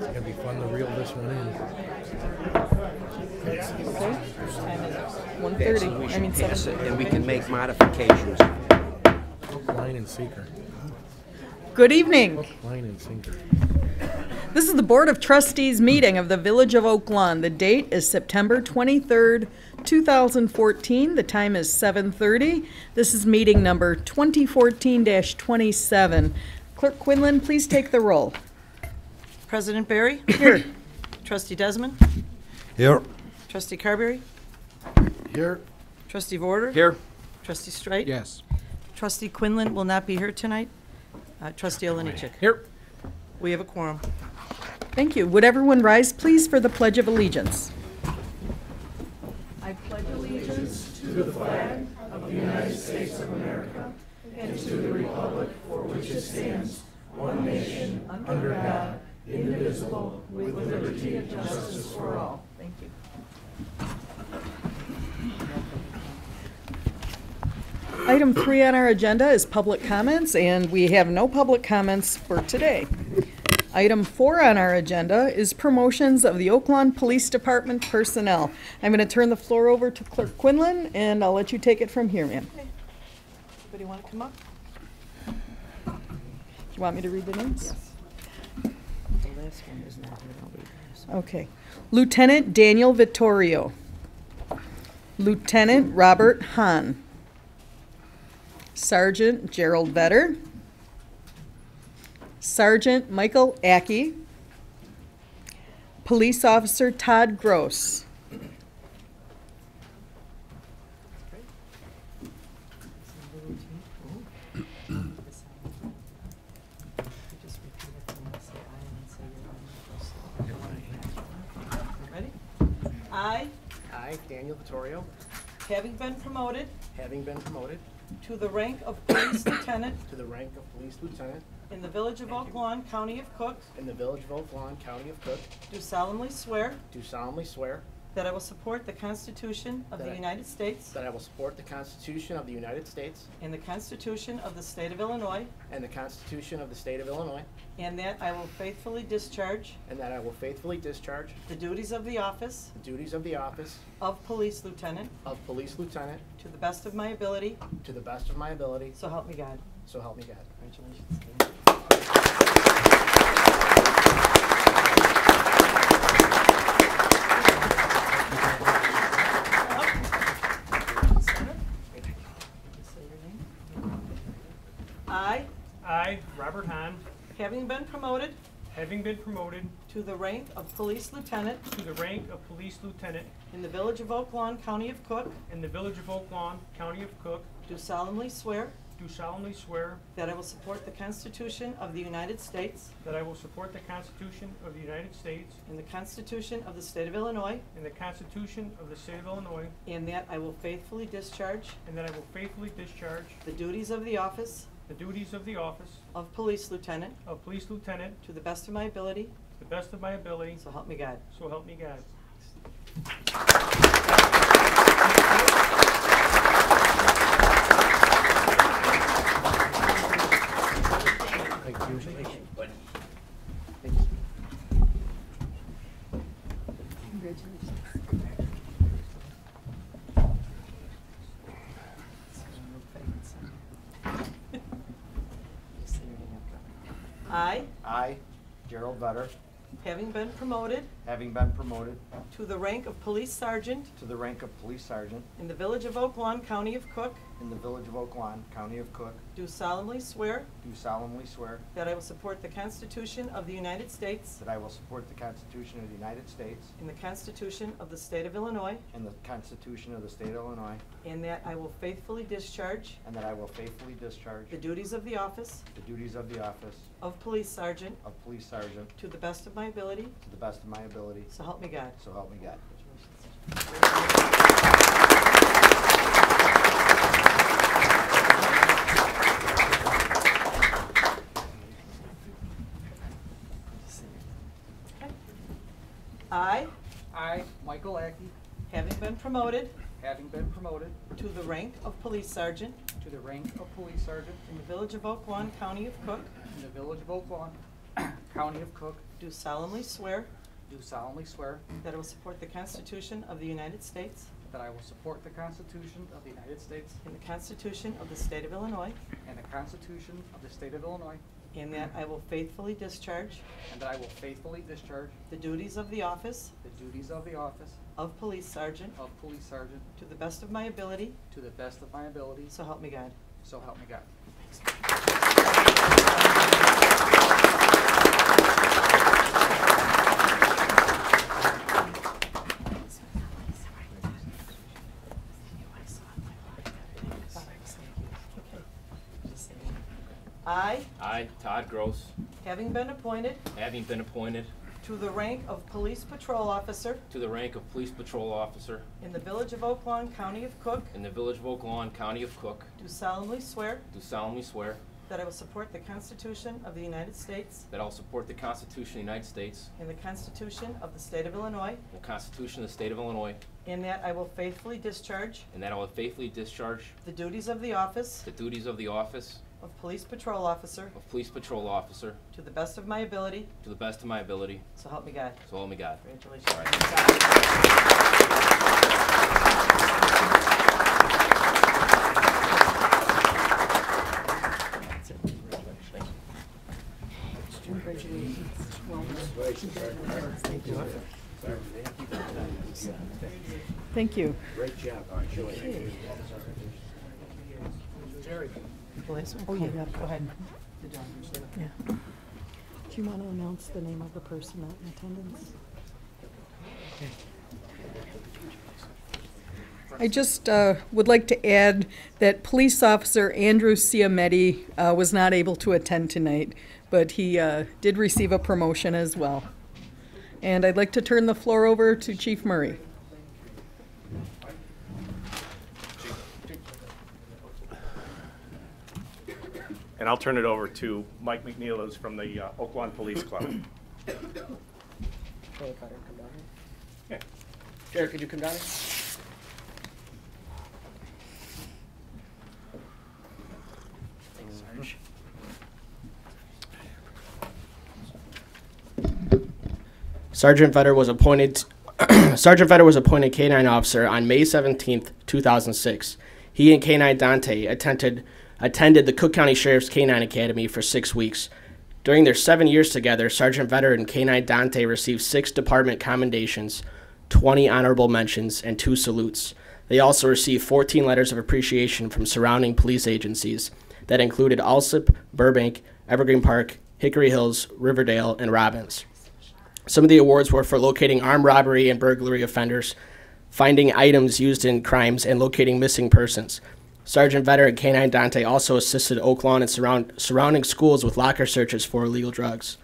gonna be fun to reel this one in. Okay. Time is So 1:30. we I should mean, pass it, 7:30. and we can make modifications. Hook, line, and sinker. Good evening. Hook, line, and sinker. This is the Board of Trustees meeting of the Village of Oak Lawn. The date is September 23rd, 2014. The time is 7:30. This is meeting number 2014-27. Clerk Quinlan, please take the roll. President Barry? Here. Trustee Desmond? Here. Trustee Carberry? Here. Trustee Vorder? Here? Trustee Streit? Yes. Trustee Quinlan will not be here tonight. Trustee Oliniechek? Here. We have a quorum. Thank you. Would everyone rise, please, for the Pledge of Allegiance? I pledge allegiance to the flag of the United States of America and to the republic for which it stands, one nation, under God, indivisible, with liberty and justice for all. Thank you. Item 3 on our agenda is public comments, and we have no public comments for today. Item 4 on our agenda is promotions of the Oak Lawn Police Department personnel. I'm going to turn the floor over to Clerk Quinlan, and I'll let you take it from here, ma'am. Anybody want to come up? Do you want me to read the names? Yes. The last one is not here. I'll read this. Okay. Lieutenant Daniel Vittorio. Lieutenant Robert Hahn. Sergeant Gerald Vetter. Sergeant Michael Ackey. Police Officer Todd Gross. Ready? I, Daniel Vittorio, having been promoted to to the rank of Police Lieutenant the rank of Police Lieutenant in the Village of Oak Lawn, County of Cook, in the Village of Oak Lawn, County of Cook, do solemnly swear do solemnly swear that I will support the Constitution of the United States that I will support the Constitution of the United States and the Constitution of the State of Illinois, and the Constitution of the State of Illinois, and that I will faithfully discharge and that I will faithfully discharge the duties of the office the duties of the office of Police Lieutenant of Police Lieutenant to the best of my ability, to the best of my ability, so help me God. so help me God. Congratulations. I, Robert Hahn, Having been promoted having been promoted to the rank of Police Lieutenant to the rank of Police Lieutenant in the Village of Oak Lawn, County of Cook, in the Village of Oak Lawn, County of Cook, do solemnly swear do solemnly swear that I will support the Constitution of the United States that I will support the Constitution of the United States and the Constitution of the State of Illinois, and the Constitution of the State of Illinois, and that I will faithfully discharge and that I will faithfully discharge the duties of the office the duties of the office of Police Lieutenant of Police Lieutenant to the best of my ability, to the best of my ability, so help me God. so help me God. Thank you. I, Gerald Vetter, having been promoted having been promoted to the rank of Police Sergeant to the rank of Police Sergeant in the Village of Oak Lawn, County of Cook, in the Village of Oak Lawn, County of Cook, do solemnly swear do solemnly swear that I will support the Constitution of the United States that I will support the Constitution of the United States and the Constitution of the State of Illinois, and the Constitution of the State of Illinois, and that I will faithfully discharge and that I will faithfully discharge the duties of the office the duties of the office of Police Sergeant of Police Sergeant to the best of my ability, to the best of my ability, so help me God. so help me God. I, Michael Ackey, having been promoted having been promoted to the rank of Police Sergeant to the rank of Police Sergeant in the Village of Oak Lawn, County of Cook, in the Village of Oak Lawn, County of Cook, do solemnly swear do solemnly swear that I will support the Constitution of the United States that I will support the Constitution of the United States and the Constitution of the State of Illinois, and the Constitution of the State of Illinois, and that I will faithfully discharge and that I will faithfully discharge the duties of the office the duties of the office of Police Sergeant of Police Sergeant to the best of my ability, to the best of my ability, so help me God. so help me God. I, Todd Gross, having been appointed having been appointed to the rank of Police Patrol Officer to the rank of Police Patrol Officer in the Village of Oak Lawn, County of Cook, in the Village of Oak Lawn, County of Cook, do solemnly swear do solemnly swear that I will support the Constitution of the United States that I will support the Constitution of the United States and the Constitution of the State of Illinois, and the Constitution of the State of Illinois, and that I will faithfully discharge and that I will faithfully discharge the duties of the office the duties of the office of Police Patrol Officer of Police Patrol Officer to the best of my ability, to the best of my ability, so help me God. so help me God. Congratulations. Thank you. Great job. Oh, yeah, go ahead. Yeah. Do you want to announce the name of the person not in attendance? I just would like to add that Police Officer Andrew Ciametti was not able to attend tonight, but he did receive a promotion as well. And I'd like to turn the floor over to Chief Murray. And I'll turn it over to Mike McNeil, who's from the Oak Lawn Police Club. Yeah. Jared, could you come down here? Sergeant Vetter was appointed Sergeant Vetter was appointed K-9 officer on May 17th, 2006. He and K-9 Dante attended the Cook County Sheriff's K-9 Academy for 6 weeks. During their 7 years together, Sergeant Vetter and K-9 Dante received 6 department commendations, 20 honorable mentions, and 2 salutes. They also received 14 letters of appreciation from surrounding police agencies that included Alsip, Burbank, Evergreen Park, Hickory Hills, Riverdale, and Robbins. Some of the awards were for locating armed robbery and burglary offenders, finding items used in crimes, and locating missing persons. Sergeant Vetter and K-9 Dante also assisted Oak Lawn and surrounding schools with locker searches for illegal drugs.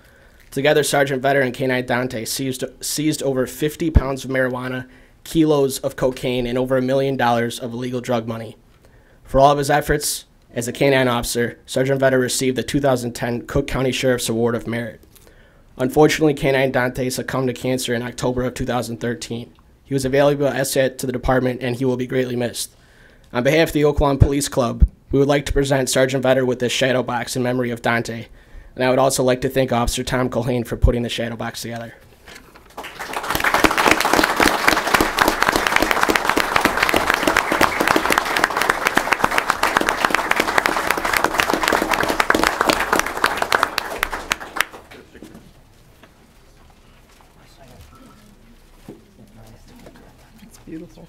Together, Sergeant Vetter and K-9 Dante seized over 50 pounds of marijuana, kilos of cocaine, and over $1 million of illegal drug money. For all of his efforts as a K-9 officer, Sergeant Vetter received the 2010 Cook County Sheriff's Award of Merit. Unfortunately, K-9 Dante succumbed to cancer in October of 2013. He was a valuable asset to the department, and he will be greatly missed. On behalf of the Oak Lawn Police Club, we would like to present Sergeant Vetter with this shadow box in memory of Dante. And I would also like to thank Officer Tom Culhane for putting the shadow box together. It's beautiful.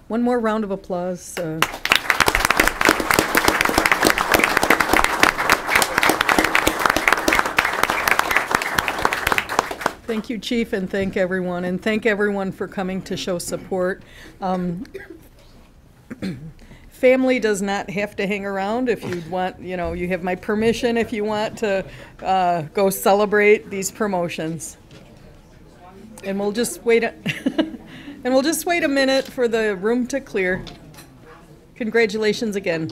One more round of applause. Thank you, Chief, and thank everyone for coming to show support. Family does not have to hang around. If you want, you have my permission if you want to go celebrate these promotions. And we'll just wait. And we'll just wait a minute for the room to clear. Congratulations again.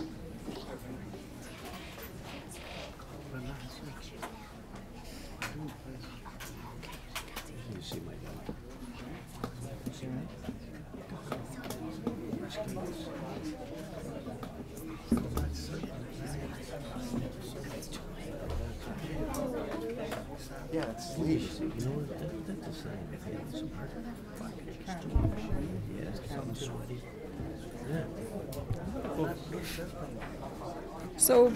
So,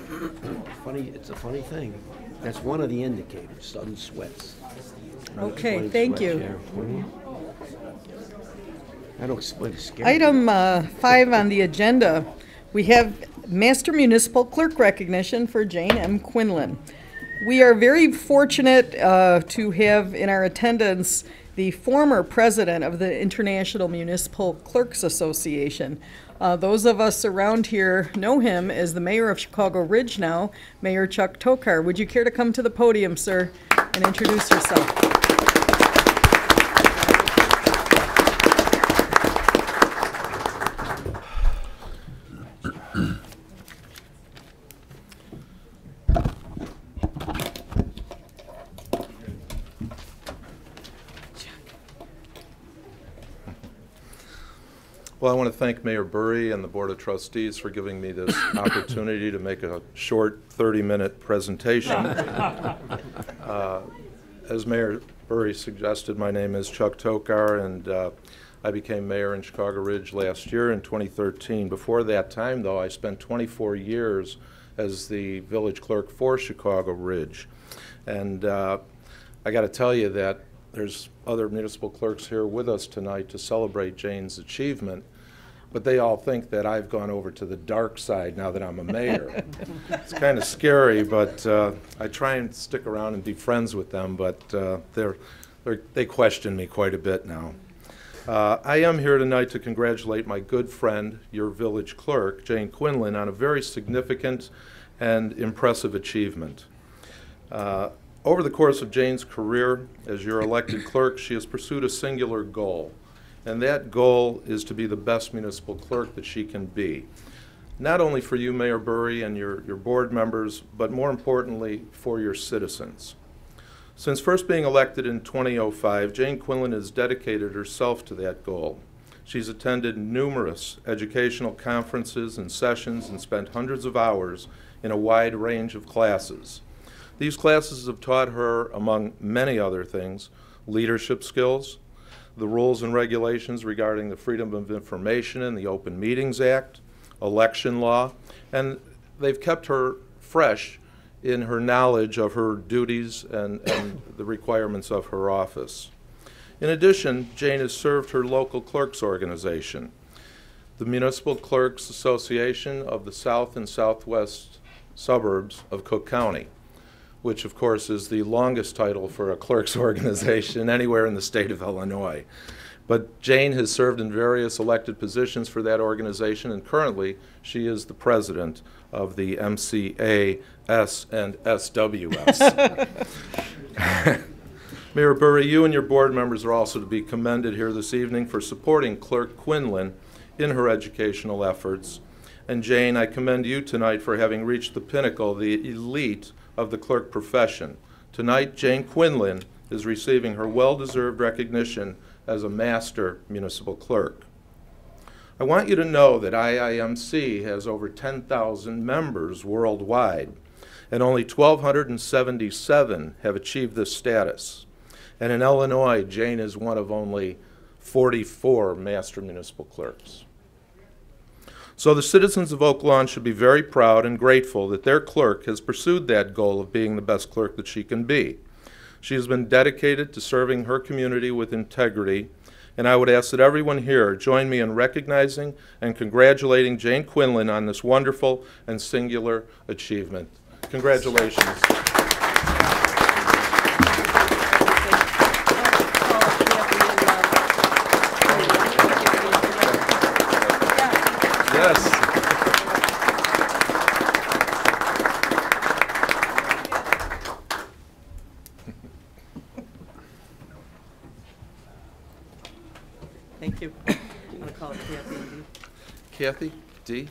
Funny, it's a funny thing. That's one of the indicators, sudden sweats. okay, Sudden thank sweats, you. yeah. Mhm. I don't explain, it's scary. Item 5 on the agenda, we have Master Municipal Clerk recognition for Jane M. Quinlan. We are very fortunate to have in our attendance the former president of the International Municipal Clerks Association. Those of us around here know him as the mayor of Chicago Ridge now, Mayor Chuck Tokar. Would you care to come to the podium, sir, and introduce yourself? Well, I want to thank Mayor Burry and the Board of Trustees for giving me this opportunity to make a short 30-minute presentation. As Mayor Burry suggested, my name is Chuck Tokar, and I became mayor in Chicago Ridge last year in 2013. Before that time, though, I spent 24 years as the village clerk for Chicago Ridge. And I got to tell you that there's other municipal clerks here with us tonight to celebrate Jane's achievement, but they all think that I've gone over to the dark side now that I'm a mayor. It's kind of scary, but I try and stick around and be friends with them, but they question me quite a bit now. I am here tonight to congratulate my good friend, your village clerk, Jane Quinlan, on a very significant and impressive achievement. Over the course of Jane's career as your elected clerk, she has pursued a singular goal, and that goal is to be the best municipal clerk that she can be. Not only for you, Mayor Burry, and your board members, but more importantly, for your citizens. Since first being elected in 2005, Jane Quinlan has dedicated herself to that goal. She's attended numerous educational conferences and sessions and spent hundreds of hours in a wide range of classes. These classes have taught her, among many other things, leadership skills, the rules and regulations regarding the Freedom of Information and the Open Meetings Act, election law, and they've kept her fresh in her knowledge of her duties and the requirements of her office. In addition, Jane has served her local clerks organization, the Municipal Clerks Association of the South and Southwest suburbs of Cook County, which of course is the longest title for a clerks organization anywhere in the state of Illinois. But Jane has served in various elected positions for that organization, and currently she is the president of the MCAS and SWS. Mayor Burry, you and your board members are also to be commended here this evening for supporting Clerk Quinlan in her educational efforts. And Jane, I commend you tonight for having reached the pinnacle, the elite of the clerk profession. Tonight, Jane Quinlan is receiving her well-deserved recognition as a master municipal clerk. I want you to know that IIMC has over 10,000 members worldwide, and only 1,277 have achieved this status. And in Illinois, Jane is one of only 44 master municipal clerks. So the citizens of Oak Lawn should be very proud and grateful that their clerk has pursued that goal of being the best clerk that she can be. She has been dedicated to serving her community with integrity, and I would ask that everyone here join me in recognizing and congratulating Jane Quinlan on this wonderful and singular achievement. Congratulations. Yes. Thank you. I'm going to call it Kathy and Dee. Kathy D.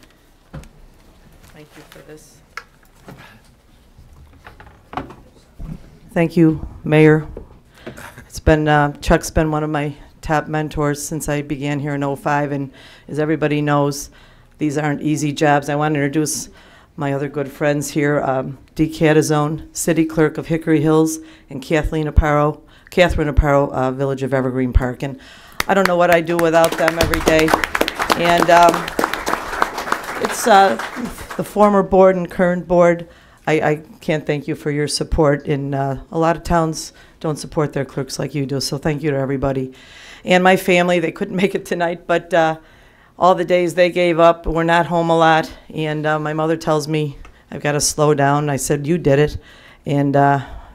Thank you for this. Thank you, Mayor. It's been, Chuck's been one of my top mentors since I began here in '05, and as everybody knows, these aren't easy jobs. I want to introduce my other good friends here, Dee Catazone, City Clerk of Hickory Hills, and Kathleen Aparo, Catherine Aparo, Village of Evergreen Park. And I don't know what I do without them every day. And it's the former board and current board. I can't thank you for your support. And a lot of towns don't support their clerks like you do, so thank you to everybody. And my family, they couldn't make it tonight, but all the days they gave up, we're not home a lot. And my mother tells me I've got to slow down. I said, you did it. And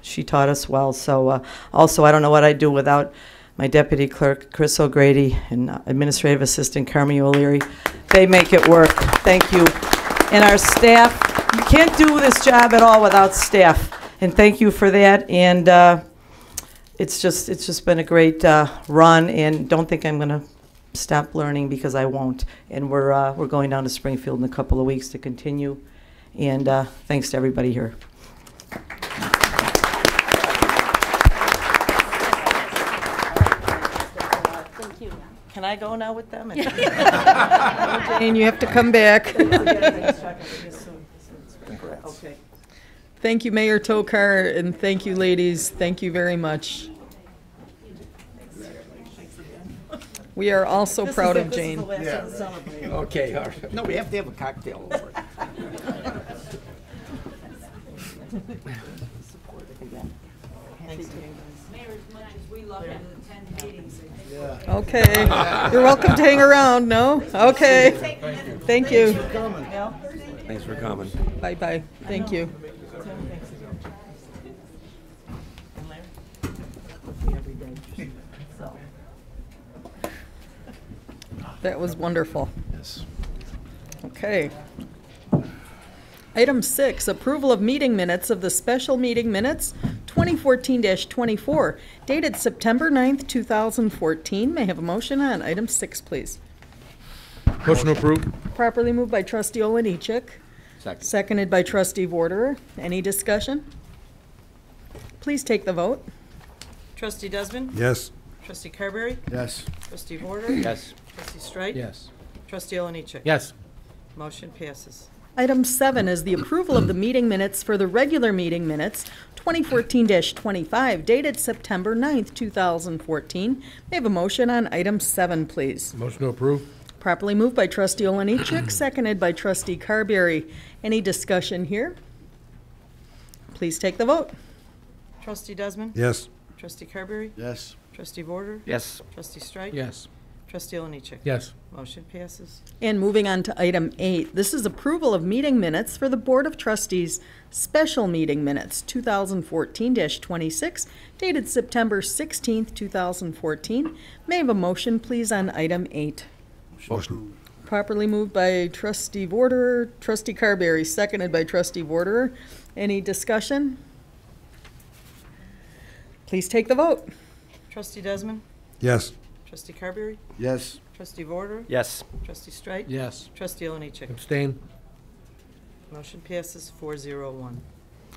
she taught us well. So also, I don't know what I'd do without my deputy clerk, Chris O'Grady, and administrative assistant, Carmi O'Leary. They make it work. Thank you. And our staff, you can't do this job at all without staff. And thank you for that. And it's just been a great run. And don't think I'm going to stop learning, because I won't. And we're going down to Springfield in a couple of weeks to continue. And thanks to everybody here. Can I go now with them? Jane, you have to come back. Okay. Thank you, Mayor Tokar, and thank you, ladies. Thank you very much. We are also proud of Jane. Okay, all right. No, we have to have a cocktail over it. Okay. You're welcome to hang around, no? Okay. Thank you. Thanks for coming. Bye-bye. Thank you. That was wonderful. Yes. Okay. Item 6, approval of meeting minutes of the special meeting minutes 2014-24, dated September 9th, 2014. May I have a motion on item 6, please? Motion approved. Properly moved by trustee Olenichik, Second. seconded by trustee Vorderer. Any discussion? Please take the vote. Trustee Desmond? Yes. Trustee Carberry? Yes. Trustee Vorder? Yes. Trustee Streit? Yes. Trustee Olenichik? Yes. Motion passes. Item 7 is the approval of the meeting minutes for the regular meeting minutes 2014-25, dated September 9th, 2014. May I have a motion on item 7, please? Motion to approve. Properly moved by trustee Olenichik, seconded by trustee Carberry. Any discussion here? Please take the vote. Trustee Desmond? Yes. Trustee Carberry? Yes. Trustee Vorder? Yes. Trustee Streit? Yes. Trustee Olenichik? Yes. Motion passes. And moving on to item 8, this is approval of meeting minutes for the Board of Trustees special meeting minutes 2014-26, dated September 16th, 2014. May I have a motion, please, on item 8? Motion. Properly moved by trustee Vorderer, trustee Carberry, seconded by trustee Vorderer. Any discussion? Please take the vote. Trustee Desmond? Yes. Trustee Carberry? Yes. Trustee Vorder? Yes. Trustee Streit? Yes. Trustee Olenichik? Abstain. Motion passes 4-0-1.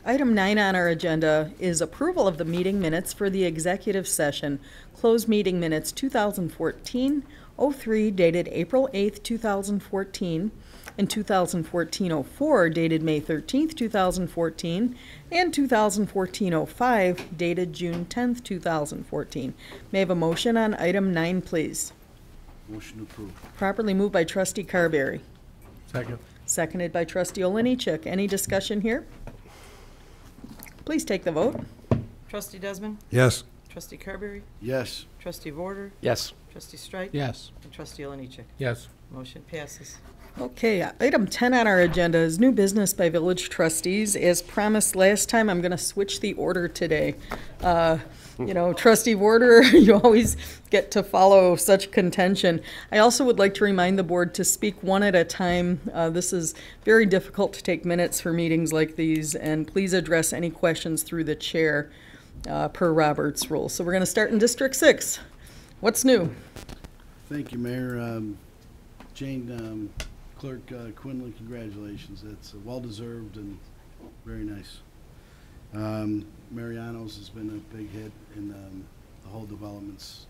Item 9 on our agenda is approval of the meeting minutes for the executive session. Closed meeting minutes 2014-03 dated April 8th, 2014, and 2014-04 dated May 13th, 2014, and 2014-05 dated June 10th, 2014. May I have a motion on item 9, please? Motion approved. Properly moved by trustee Carberry, Second. seconded by trustee Olenichik. Any discussion here? Please take the vote. Trustee Desmond? Yes. Trustee Carberry? Yes. Trustee Vorder? Yes. Trustee Streit? Yes. And Trustee Olenichik? Yes. Motion passes. Okay, item 10 on our agenda is new business by village trustees. As promised last time, I'm going to switch the order today. Trustee Vorder, you always get to follow such contention. I also would like to remind the board to speak one at a time. This is very difficult to take minutes for meetings like these, and please address any questions through the chair per Robert's rule. So we're going to start in District 6. What's new? Thank you, Mayor. Jane, Clerk Quinlan, congratulations. That's well-deserved and very nice. Mariano's has been a big hit, and the whole developments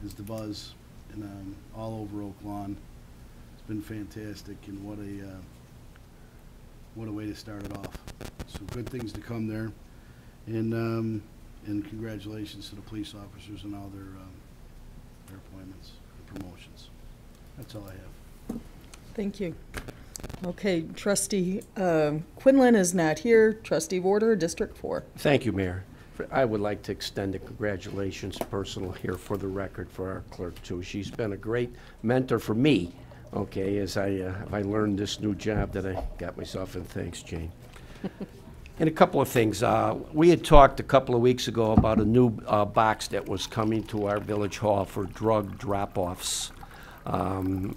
is the buzz, and all over Oak Lawn. It's been fantastic, and what a way to start it off. So good things to come there. And And congratulations to the police officers and all their appointments and promotions. That's all I have. Thank you. Okay, Trustee Quinlan is not here. Trustee Warder, District 4. Thank you, Mayor. I would like to extend a congratulations personal here for the record for our clerk, too. She's been a great mentor for me, okay, as I learned this new job that I got myself in. Thanks, Jane. And a couple of things. We had talked a couple of weeks ago about a new box that was coming to our village hall for drug drop-offs. On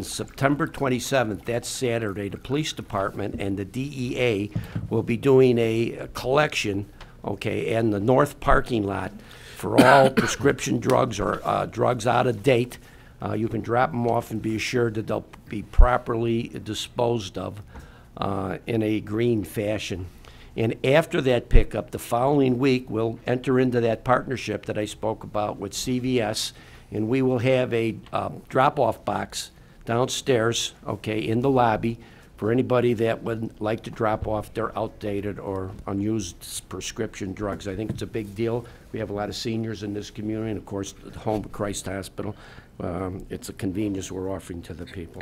September 27th, that's Saturday, the police department and the DEA will be doing a collection, okay, in the north parking lot for all prescription drugs or drugs out of date. You can drop them off and be assured that they'll be properly disposed of in a green fashion. And after that pickup, the following week, we'll enter into that partnership that I spoke about with CVS, and we will have a drop-off box downstairs, okay, in the lobby for anybody that would like to drop off their outdated or unused prescription drugs. I think it's a big deal. We have a lot of seniors in this community, and of course, the Home of Christ Hospital. It's a convenience we're offering to the people.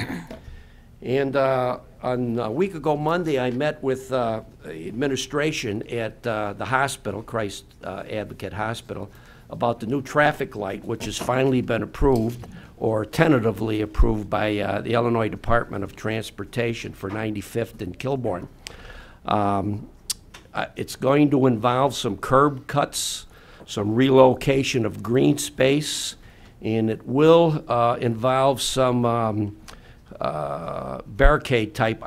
And on a week ago Monday, I met with administration at the hospital, Christ Advocate Hospital, about the new traffic light, which has finally been approved or tentatively approved by the Illinois Department of Transportation for 95th and Kilbourne. It's going to involve some curb cuts, some relocation of green space, and it will involve some barricade type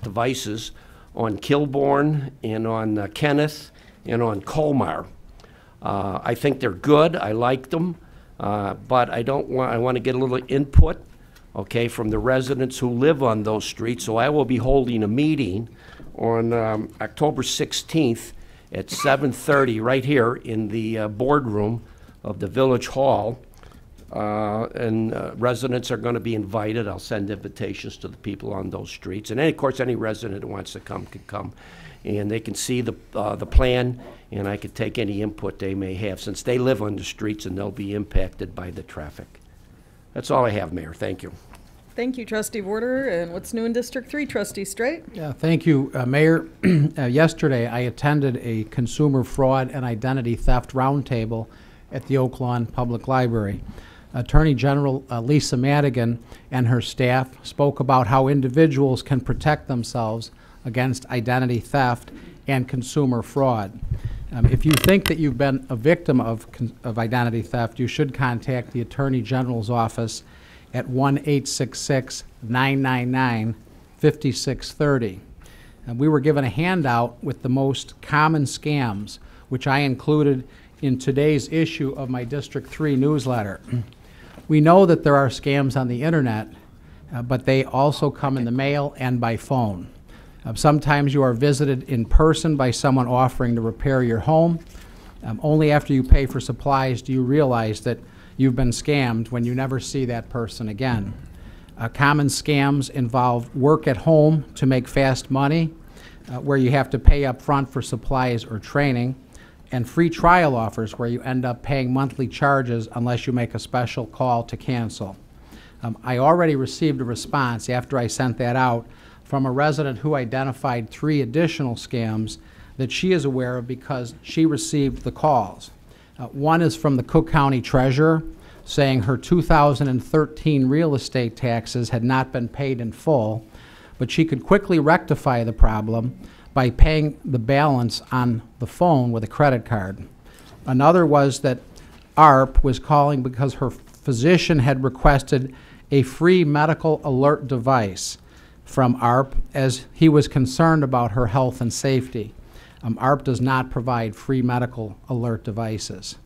devices on Kilbourne and on Kenneth and on Colmar. I think they're good. I like them, but I want to get a little input, okay, from the residents who live on those streets. So I will be holding a meeting on October 16th at 7:30 right here in the boardroom of the Village Hall. And residents are going to be invited. I'll send invitations to the people on those streets. And of course, any resident who wants to come can come. And they can see the plan, and I could take any input they may have, since they live on the streets and they'll be impacted by the traffic. That's all I have, Mayor. Thank you. Thank you, Trustee Warder. And what's new in District 3, Trustee Straight? Yeah, thank you, Mayor. Yesterday, I attended a consumer fraud and identity theft roundtable at the Oak Lawn Public Library. Attorney General Lisa Madigan and her staff spoke about how individuals can protect themselves against identity theft and consumer fraud. If you think that you've been a victim of identity theft, you should contact the Attorney General's office at 1-866-999-5630. We were given a handout with the most common scams, which I included in today's issue of my District 3 newsletter. We know that there are scams on the internet, but they also come in the mail and by phone. Sometimes you are visited in person by someone offering to repair your home. Only after you pay for supplies do you realize that you've been scammed when you never see that person again. Common scams involve work at home to make fast money, where you have to pay up front for supplies or training, and free trial offers where you end up paying monthly charges unless you make a special call to cancel. I already received a response after I sent that out from a resident who identified 3 additional scams that she is aware of because she received the calls. One is from the Cook County Treasurer saying her 2013 real estate taxes had not been paid in full, but she could quickly rectify the problem by paying the balance on the phone with a credit card. Another was that ARP was calling because her physician had requested a free medical alert device from ARP as he was concerned about her health and safety. ARP does not provide free medical alert devices.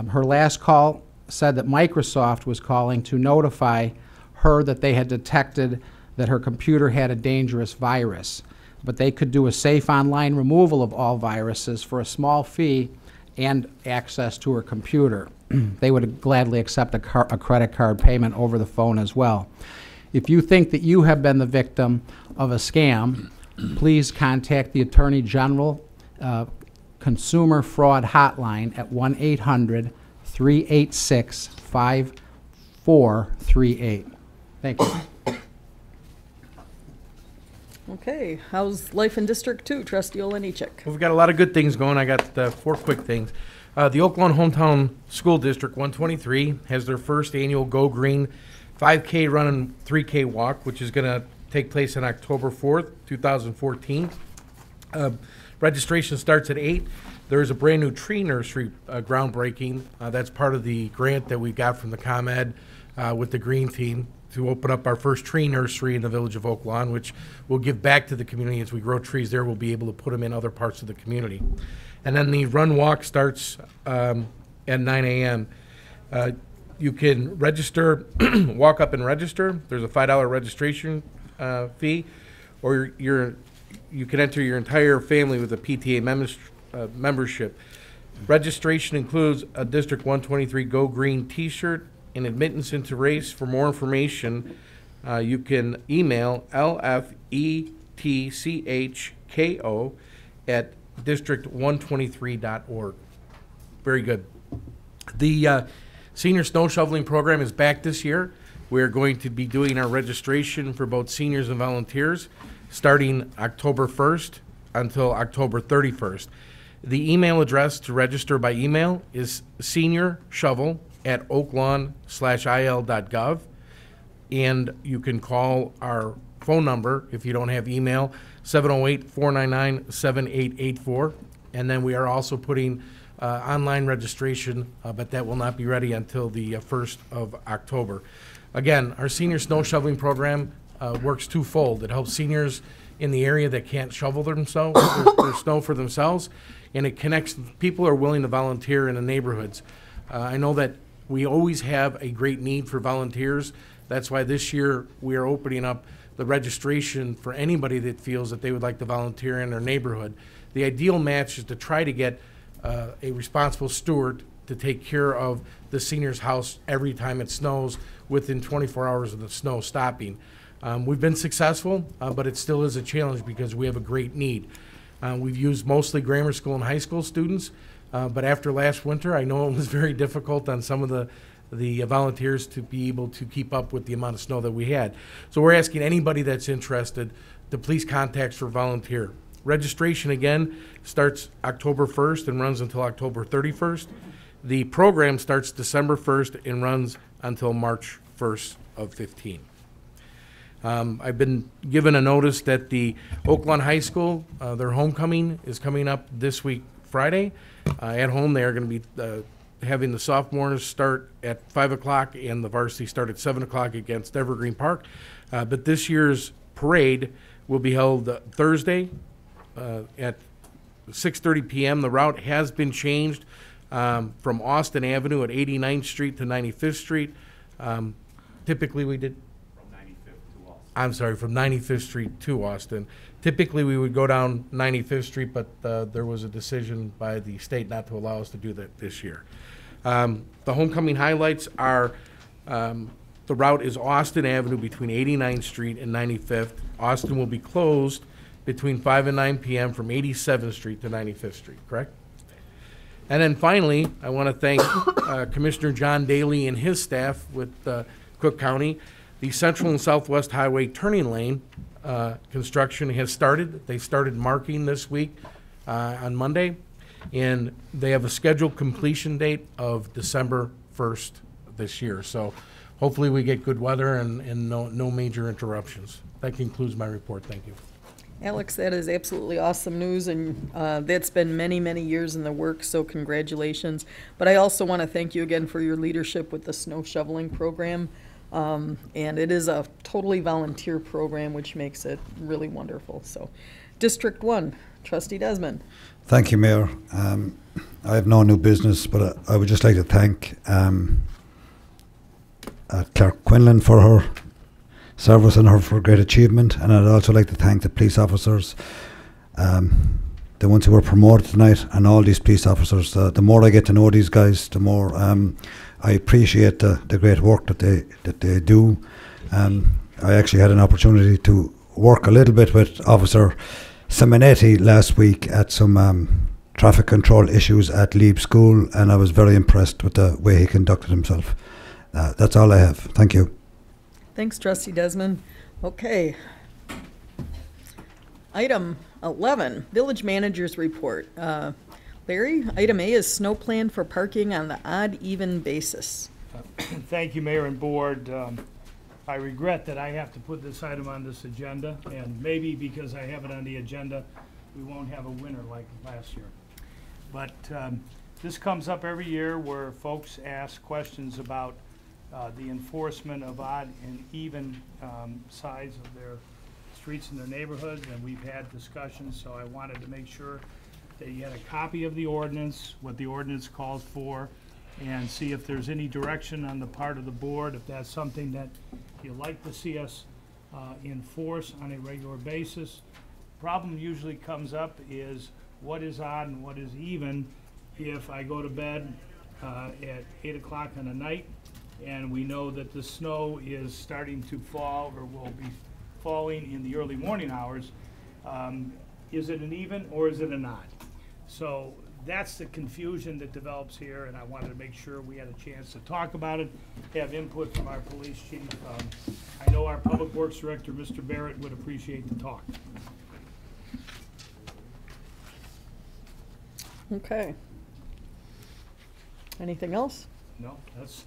Her last call said that Microsoft was calling to notify her that they had detected that her computer had a dangerous virus, but they could do a safe online removal of all viruses for a small fee and access to her computer. They would gladly accept a credit card payment over the phone as well. If you think that you have been the victim of a scam, please contact the Attorney General Consumer Fraud Hotline at 1-800-386-5438. Thank you. Okay, how's life in District 2, Trustee Olenichek? We've got a lot of good things going. I got four quick things. The Oaklawn Hometown School District 123 has their first annual Go Green 5K run and 3K walk, which is going to take place on October 4th, 2014. Registration starts at 8. There's a brand new tree nursery groundbreaking. That's part of the grant that we got from the ComEd with the Green Team to open up our first tree nursery in the village of Oaklawn, which will give back to the community. As we grow trees there, we'll be able to put them in other parts of the community. And then the run walk starts at 9 a.m. You can register, walk up and register. There's a $5 registration fee, or you can enter your entire family with a PTA membership. Registration includes a District 123 Go Green t-shirt and admittance into race. For more information, you can email lfetchko@district123.org. Very good. The senior snow shoveling program is back this year. We're going to be doing our registration for both seniors and volunteers starting October 1st until October 31st. The email address to register by email is seniorshovel@oaklawn/il.gov, and you can call our phone number if you don't have email, 708-499-7884. And then we are also putting online registration, but that will not be ready until the 1st of October. Again, our senior snow shoveling program works twofold. It helps seniors in the area that can't shovel themselves, their snow for themselves, and it connects people who are willing to volunteer in the neighborhoods. I know that we always have a great need for volunteers. That's why this year we are opening up the registration for anybody that feels that they would like to volunteer in their neighborhood. The ideal match is to try to get a responsible steward to take care of the senior's house every time it snows within 24 hours of the snow stopping. We've been successful, but it still is a challenge because we have a great need. We've used mostly grammar school and high school students, but after last winter, I know it was very difficult on some of the volunteers to be able to keep up with the amount of snow that we had. So we're asking anybody that's interested to please contact for volunteer. Registration, again, starts October 1st and runs until October 31st. The program starts December 1st and runs until March 1st of 15. I've been given a notice that the Oaklawn High School, their homecoming is coming up this week, Friday. At home, they are going to be having the sophomores start at 5 o'clock and the varsity start at 7 o'clock against Evergreen Park. But this year's parade will be held Thursday at 6:30 p.m. The route has been changed from Austin Avenue at 89th Street to 95th Street. Typically we did... I'm sorry, from 95th Street to Austin. Typically, we would go down 95th Street, but there was a decision by the state not to allow us to do that this year. The homecoming highlights are the route is Austin Avenue between 89th Street and 95th. Austin will be closed between 5 and 9 p.m. from 87th Street to 95th Street, correct? And then finally, I want to thank Commissioner John Daly and his staff with Cook County. The Central and Southwest Highway turning lane construction has started. They started marking this week on Monday, and they have a scheduled completion date of December 1st this year. So hopefully we get good weather and no major interruptions. That concludes my report. Thank you. Alex, that is absolutely awesome news, and that's been many, many years in the works, so congratulations. But I also want to thank you again for your leadership with the snow shoveling program. And it is a totally volunteer program, which makes it really wonderful. So, District 1, Trustee Desmond. Thank you, Mayor. I have no new business, but I would just like to thank Clerk Quinlan for her service and her for great achievement. And I'd also like to thank the police officers, the ones who were promoted tonight, and all these police officers. The more I get to know these guys, the more I appreciate the great work that they do. I actually had an opportunity to work a little bit with Officer Simonetti last week at some traffic control issues at Leib School, and I was very impressed with the way he conducted himself. That's all I have. Thank you. Thanks, Trustee Desmond. Okay. Item 11, Village Manager's Report. Larry, item A is snow plan for parking on the odd-even basis. Thank you, Mayor and Board. I regret that I have to put this item on this agenda, and maybe because I have it on the agenda, we won't have a winner like last year. But this comes up every year where folks ask questions about the enforcement of odd and even sides of their streets in their neighborhoods, and we've had discussions, so I wanted to make sure that you had a copy of the ordinance, what the ordinance calls for, and see if there's any direction on the part of the board, if that's something that you'd like to see us enforce on a regular basis. Problem usually comes up is what is odd and what is even if I go to bed at 8 o'clock in the night and we know that the snow is starting to fall or will be falling in the early morning hours. Is it an even or is it an odd? So that's the confusion that develops here, and I wanted to make sure we had a chance to talk about it, have input from our police chief. I know our public works director, Mr. Barrett, would appreciate the talk. Okay. Anything else? No, that's,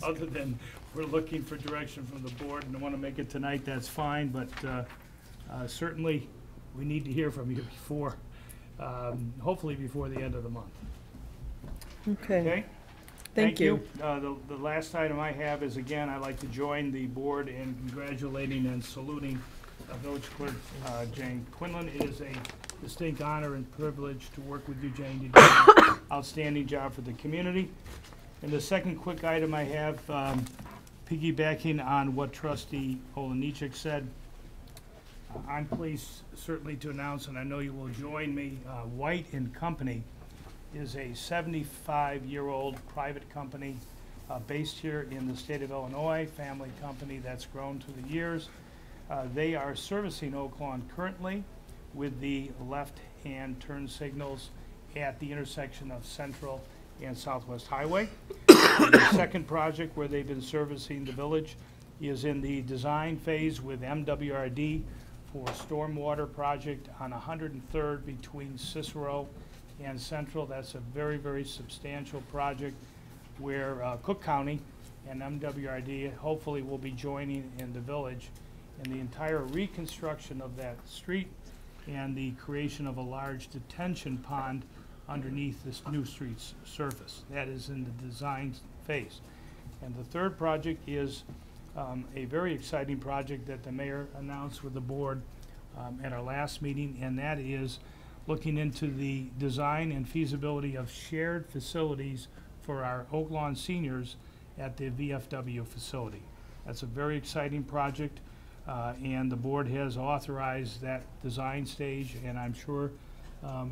other than we're looking for direction from the board and I want to make it tonight, that's fine, but certainly we need to hear from you before, hopefully before the end of the month. Okay. Okay? Thank you. The last item I have is, again, I'd like to join the board in congratulating and saluting Village Clerk Jane Quinlan. It is a distinct honor and privilege to work with you, Jane. You did an outstanding job for the community. And the second quick item I have, piggybacking on what Trustee Olenichik said, I'm pleased certainly to announce, and I know you will join me, White & Company is a 75-year-old private company based here in the state of Illinois, family company that's grown through the years. They are servicing Oak Lawn currently with the left-hand turn signals at the intersection of Central and Southwest Highway. The second project where they've been servicing the village is in the design phase with MWRD for a stormwater project on 103rd between Cicero and Central. That's a very, very substantial project where Cook County and MWRD hopefully will be joining in the village in the entire reconstruction of that street and the creation of a large detention pond underneath this new street's surface. That is in the design phase. And the third project is a very exciting project that the mayor announced with the board at our last meeting, and that is looking into the design and feasibility of shared facilities for our Oak Lawn seniors at the VFW facility. That's a very exciting project, and the board has authorized that design stage, and I'm sure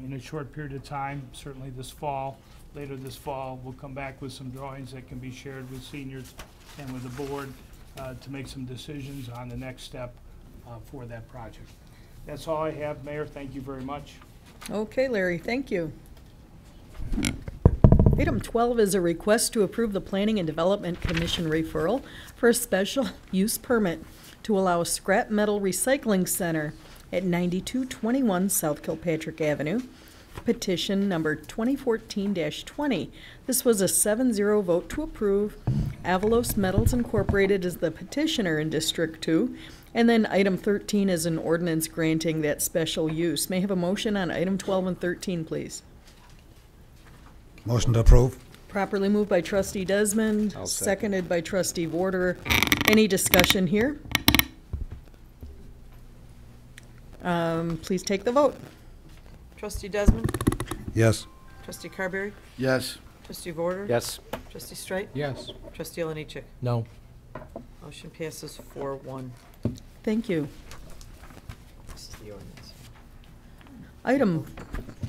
in a short period of time, certainly this fall, later this fall, we'll come back with some drawings that can be shared with seniors and with the board to make some decisions on the next step for that project. That's all I have, Mayor. Thank you very much. Okay, Larry, thank you. Item 12 is a request to approve the Planning and Development Commission referral for a special use permit to allow a scrap metal recycling center at 9221 South Kilpatrick Avenue. Petition number 2014-20. This was a 7-0 vote to approve. Avalos Metals Incorporated is the petitioner in District 2. And then item 13 is an ordinance granting that special use. May I have a motion on item 12 and 13, please? Motion to approve. Properly moved by Trustee Desmond, I'll second. seconded by Trustee Warder. Any discussion here? Please take the vote. Trustee Desmond? Yes. Trustee Carberry? Yes. Trustee Vorder? Yes. Trustee Streit? Yes. Trustee Olenichik? No. Motion passes 4-1. Thank you. This is the ordinance. Item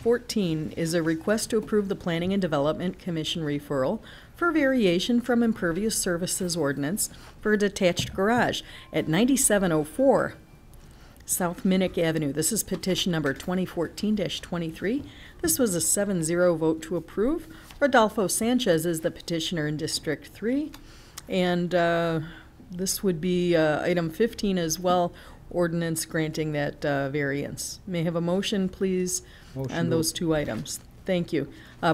14 is a request to approve the Planning and Development Commission referral for variation from impervious services ordinance for a detached garage at 9704 South Minnick Avenue. This is petition number 2014-23. This was a 7-0 vote to approve. Rodolfo Sanchez is the petitioner in District 3. And this would be item 15 as well, ordinance granting that variance. May I have a motion, please, Motion on to- those two items? Thank you.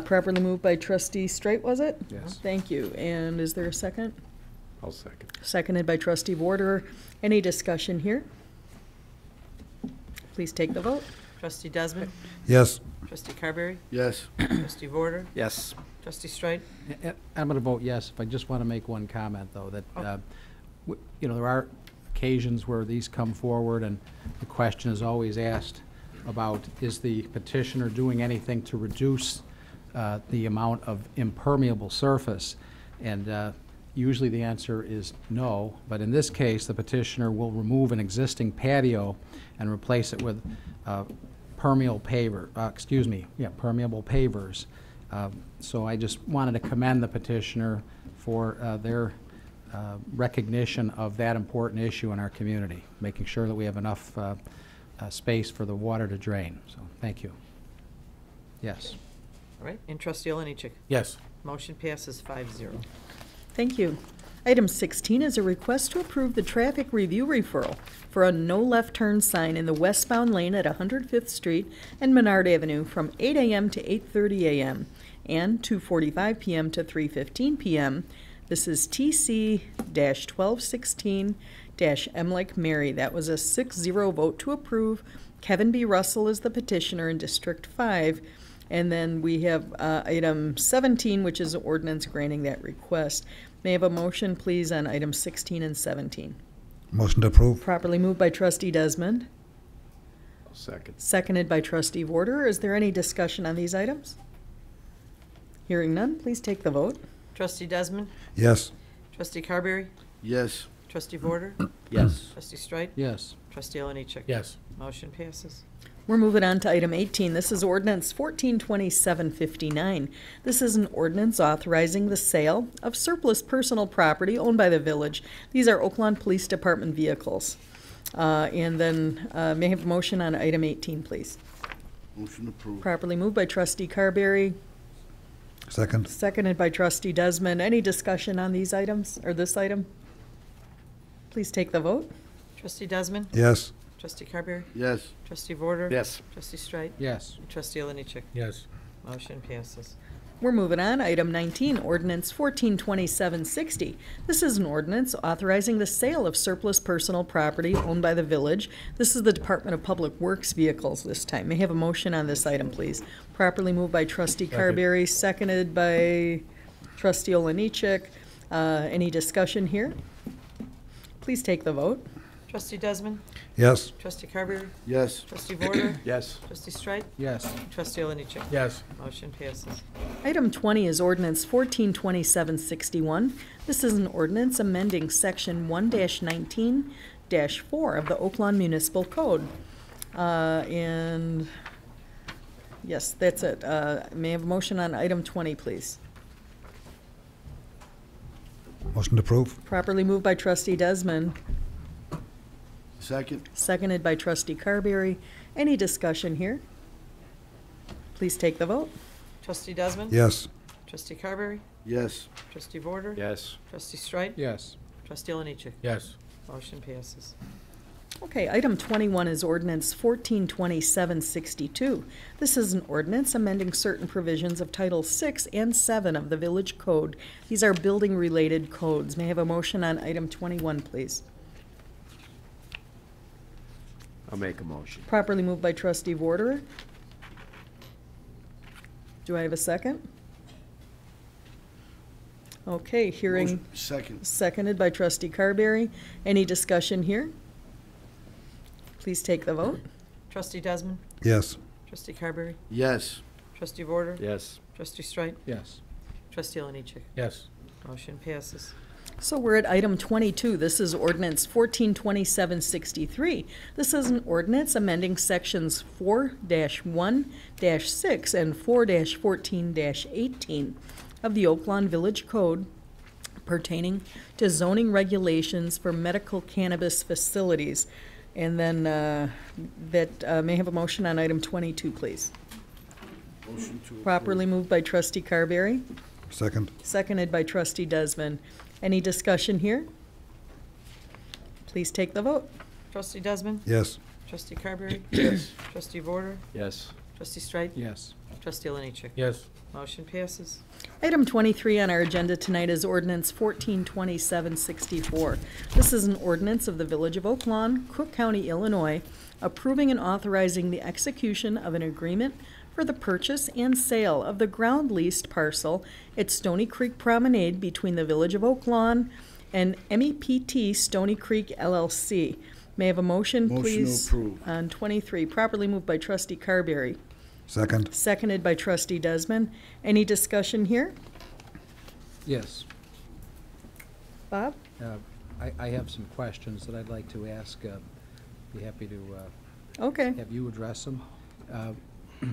Properly moved by trustee Straight, was it? Yes. Thank you. And is there a second? I'll second. Seconded by trustee Warder. Any discussion here? Please take the vote. Trustee Desmond? Yes. Trustee Carberry? Yes. Trustee Vorder? Yes. Trustee Streit? I'm going to vote yes. If I just want to make one comment, though, that, Oh. there are occasions where these come forward, and the question is always asked about, is the petitioner doing anything to reduce the amount of impermeable surface? And usually the answer is no, but in this case, the petitioner will remove an existing patio and replace it with permeable pavers. So I just wanted to commend the petitioner for their recognition of that important issue in our community, making sure that we have enough space for the water to drain. So, thank you. Yes. All right, and trustee Oliniechek? Yes. Motion passes 5-0. Thank you. Item 16 is a request to approve the traffic review referral for a no left turn sign in the westbound lane at 105th Street and Menard Avenue from 8 a.m. to 8:30 a.m. and 2:45 p.m. to 3:15 p.m. This is TC-1216-M like Mary. That was a 6-0 vote to approve. Kevin B. Russell is the petitioner in District 5. And then we have item 17, which is an ordinance granting that request. May I have a motion, please, on items 16 and 17? Motion to approve. Properly moved by trustee Desmond, I'll second. seconded by trustee Warder. Is there any discussion on these items? Hearing none, please take the vote. Trustee Desmond? Yes. Trustee Carberry? Yes. Trustee Vorder? Yes. Trustee Streit? Yes. Trustee Oliniechek? Yes. Motion passes. We're moving on to item 18. This is ordinance 142759. This is an ordinance authorizing the sale of surplus personal property owned by the village. These are Oakland Police Department vehicles. And then may I have a motion on item 18, please? Motion approved. Properly moved by trustee Carberry, Second. seconded by trustee Desmond. Any discussion on these items, or this item? Please take the vote. Trustee Desmond? Yes. Trustee Carberry? Yes. Trustee Vorder? Yes. Trustee Streit? Yes. Trustee Oliniechek? Yes. Motion passes. We're moving on. Item 19, ordinance 142760. This is an ordinance authorizing the sale of surplus personal property owned by the village. This is the Department of Public Works vehicles this time. May I have a motion on this item, please? Properly moved by trustee Carberry, seconded by trustee Oliniechek. Any discussion here? Please take the vote. Trustee Desmond? Yes. Trustee Carberry? Yes. Trustee Vorder? Yes. Trustee Streit? Yes. Trustee Oliniechek? Yes. Motion passes. Item 20 is ordinance 142761. This is an ordinance amending section 1-19-4 of the Oakland Municipal Code. And yes, that's it. May I have a motion on item 20, please? Motion to approve. Properly moved by trustee Desmond, Second. seconded by trustee Carberry. Any discussion here? Please take the vote. Trustee Desmond? Yes. Trustee Carberry? Yes. Trustee Vorder? Yes. Trustee Streit? Yes. Trustee Oliniechek? Yes. Motion passes. Okay, item 21 is ordinance 142762. This is an ordinance amending certain provisions of Title 6 and 7 of the Village Code. These are building-related codes. May I have a motion on item 21, please? I'll make a motion. Properly moved by trustee Vorder. Do I have a second? Okay, hearing Motion- Second. seconded by trustee Carberry. Any discussion here? Please take the vote. Trustee Desmond? Yes. Trustee Carberry? Yes. Trustee Vorder? Yes. Trustee Streit? Yes. Trustee Oliniechek? Yes. Motion passes. So we're at item 22. This is ordinance 142763. This is an ordinance amending sections 4-1-6 and 4-14-18 of the Oakland Village Code pertaining to zoning regulations for medical cannabis facilities. And then may I have a motion on item 22, please? Motion to approve. Properly moved by trustee Carberry, Second. seconded by trustee Desmond. Any discussion here? Please take the vote. Trustee Desmond? Yes. Trustee Carberry? Yes. Trustee Vorder? Yes. Trustee Strike? Yes. Trustee Lanich? Yes. Motion passes. Item 23 on our agenda tonight is ordinance 142764. This is an ordinance of the Village of Oak Lawn, Cook County, Illinois, approving and authorizing the execution of an agreement for the purchase and sale of the ground leased parcel at Stony Creek Promenade between the Village of Oak Lawn and MEPT Stony Creek LLC. May I have a motion, Motion to please? approve. On 23, properly moved by trustee Carberry, Second. seconded by trustee Desmond. Any discussion here? Yes. Bob? I have some questions that I'd like to ask. Be happy to Okay. have you address them.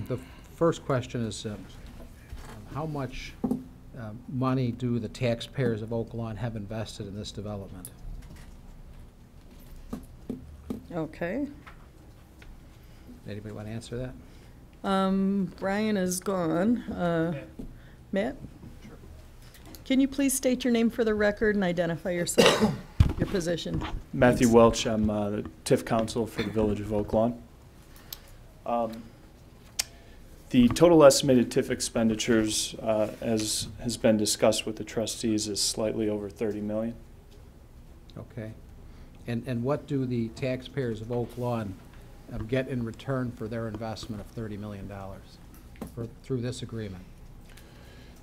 The first question is, how much money do the taxpayers of Oak Lawn have invested in this development? Okay. Anybody want to answer that? Brian is gone. Matt? Can you please state your name for the record and identify yourself, your position? Matthew Welch, I'm the TIF counsel for the Village of Oak Lawn. The total estimated TIF expenditures, as has been discussed with the trustees, is slightly over $30 million. Okay. And what do the taxpayers of Oak Lawn get in return for their investment of $30 million through this agreement?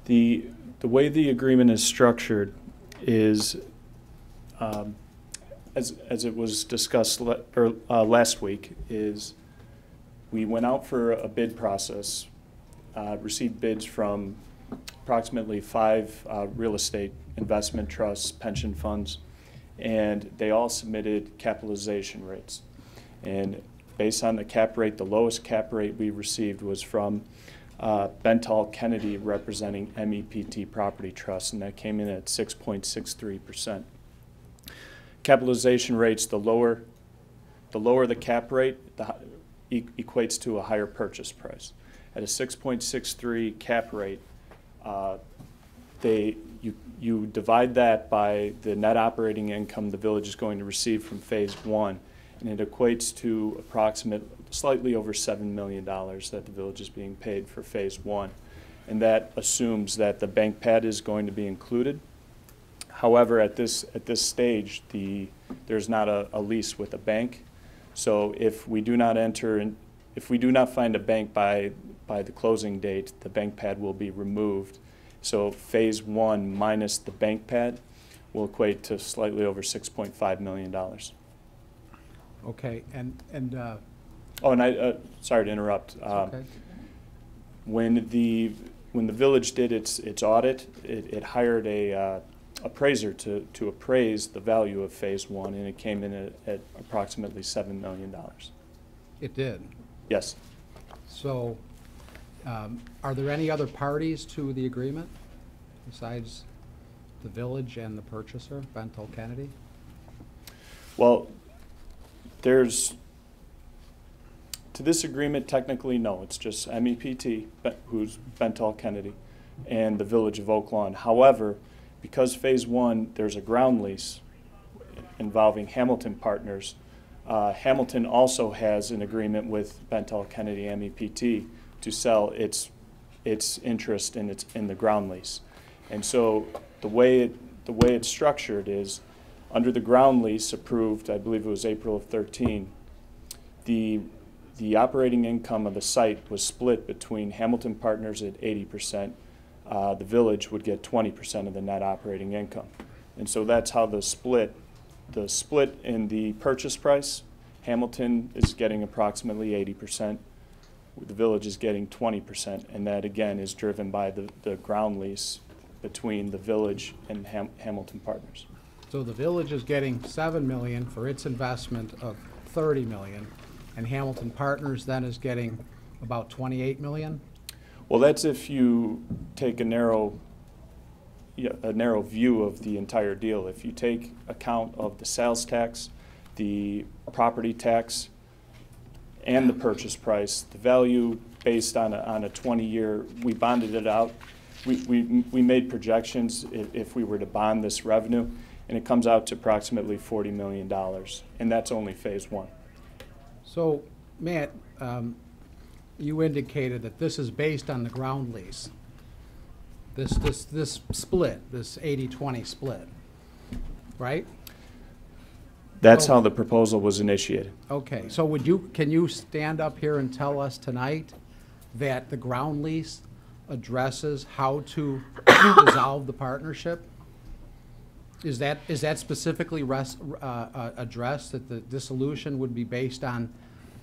The way the agreement is structured is, as it was discussed last week, is we went out for a bid process, received bids from approximately 5 real estate investment trusts, pension funds, and they all submitted capitalization rates. And based on the cap rate, the lowest cap rate we received was from Bentall Kennedy, representing MEPT Property Trust, and that came in at 6.63%. Capitalization rates, the lower the cap rate, equates to a higher purchase price. At a 6.63 cap rate, you divide that by the net operating income the village is going to receive from phase 1, and it equates to slightly over $7 million that the village is being paid for phase 1. And that assumes that the bank pad is going to be included. However, at this stage, there's not a lease with a bank. So if we do not find a bank by the closing date, the bank pad will be removed. So phase 1 minus the bank pad will equate to slightly over $6.5 million. Okay, and sorry to interrupt. okay. When the village did its audit, it hired a appraiser to appraise the value of phase 1, and it came in at approximately $7 million. It did. Yes. So, are there any other parties to the agreement besides the village and the purchaser, Bentall Kennedy? Well, to this agreement, technically, no. It's just MEPT, who's Bentall Kennedy, and the Village of Oak Lawn. However, because phase 1, there's a ground lease involving Hamilton Partners, Hamilton also has an agreement with Bentall Kennedy MEPT to sell its interest in the ground lease. And so the way it's structured is, under the ground lease approved, I believe it was April of 13, the operating income of the site was split between Hamilton Partners at 80%. The village would get 20% of the net operating income. And so that's how the split in the purchase price, Hamilton is getting approximately 80%. The village is getting 20%, and that again is driven by the ground lease between the village and Hamilton Partners. So the village is getting $7 million for its investment of $30 million, and Hamilton Partners then is getting about $28 million? Well, that's if you take a narrow view of the entire deal. If you take account of the sales tax, the property tax, and the purchase price. The value based on a 20-year, we bonded it out. We made projections if we were to bond this revenue, and it comes out to approximately $40 million, and that's only phase one. So, Matt, you indicated that this is based on the ground lease. This split, this 80-20 split, right? That's how the proposal was initiated. Okay, so can you stand up here and tell us tonight that the ground lease addresses how to dissolve the partnership? Is that specifically addressed, that the dissolution would be based on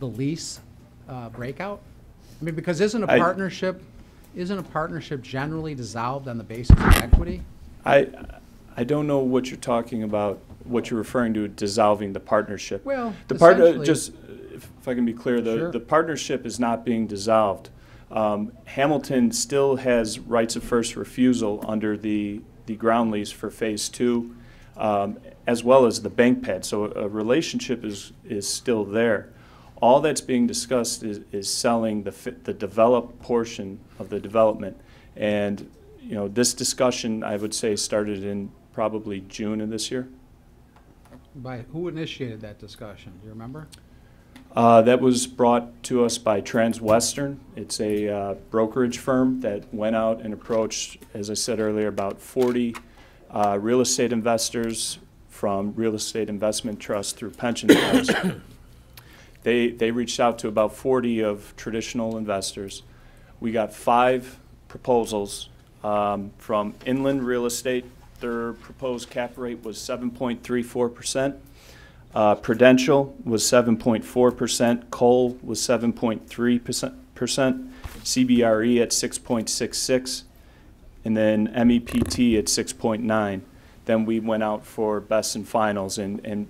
the lease breakout? I mean, because isn't a partnership generally dissolved on the basis of equity? I don't know what you're talking about, what you're referring to, dissolving the partnership. Well, just if I can be clear, Sure. the partnership is not being dissolved. Hamilton still has rights of first refusal under the ground lease for phase two, as well as the bank pad. So a relationship is still there. All that's being discussed is selling the developed portion of the development. And you know, this discussion, I would say, started in probably June of this year. By who initiated that discussion? Do you remember? That was brought to us by Transwestern. It's a brokerage firm that went out and approached, as I said earlier, about 40 real estate investors from real estate investment trusts through pension funds. They reached out to about 40 of traditional investors. We got 5 proposals from Inland Real Estate. Their proposed cap rate was 7.34%. Prudential was 7.4%. Cole was 7.3%. CBRE at 6.66%. And then MEPT at 6.9%. Then we went out for best and finals, and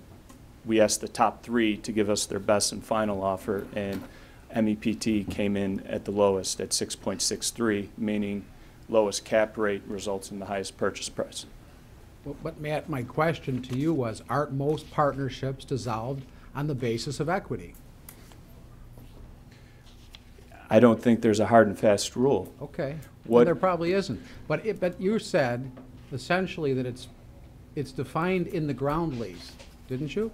we asked the top 3 to give us their best and final offer, and MEPT came in at the lowest at 6.63, meaning lowest cap rate results in the highest purchase price. But Matt, my question to you was, aren't most partnerships dissolved on the basis of equity? I don't think there's a hard and fast rule. Okay, well, there probably isn't. But you said essentially that it's defined in the ground lease, didn't you?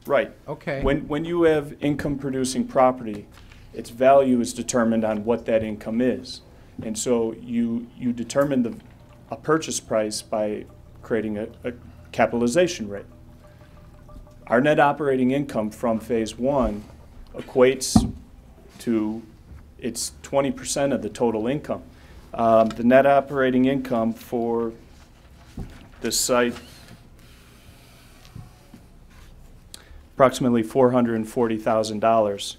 Right. Okay. When you have income producing property, its value is determined on what that income is. And so you determine a purchase price by creating a capitalization rate. Our net operating income from phase one equates to it's 20% of the total income. The net operating income for this site, approximately $440,000,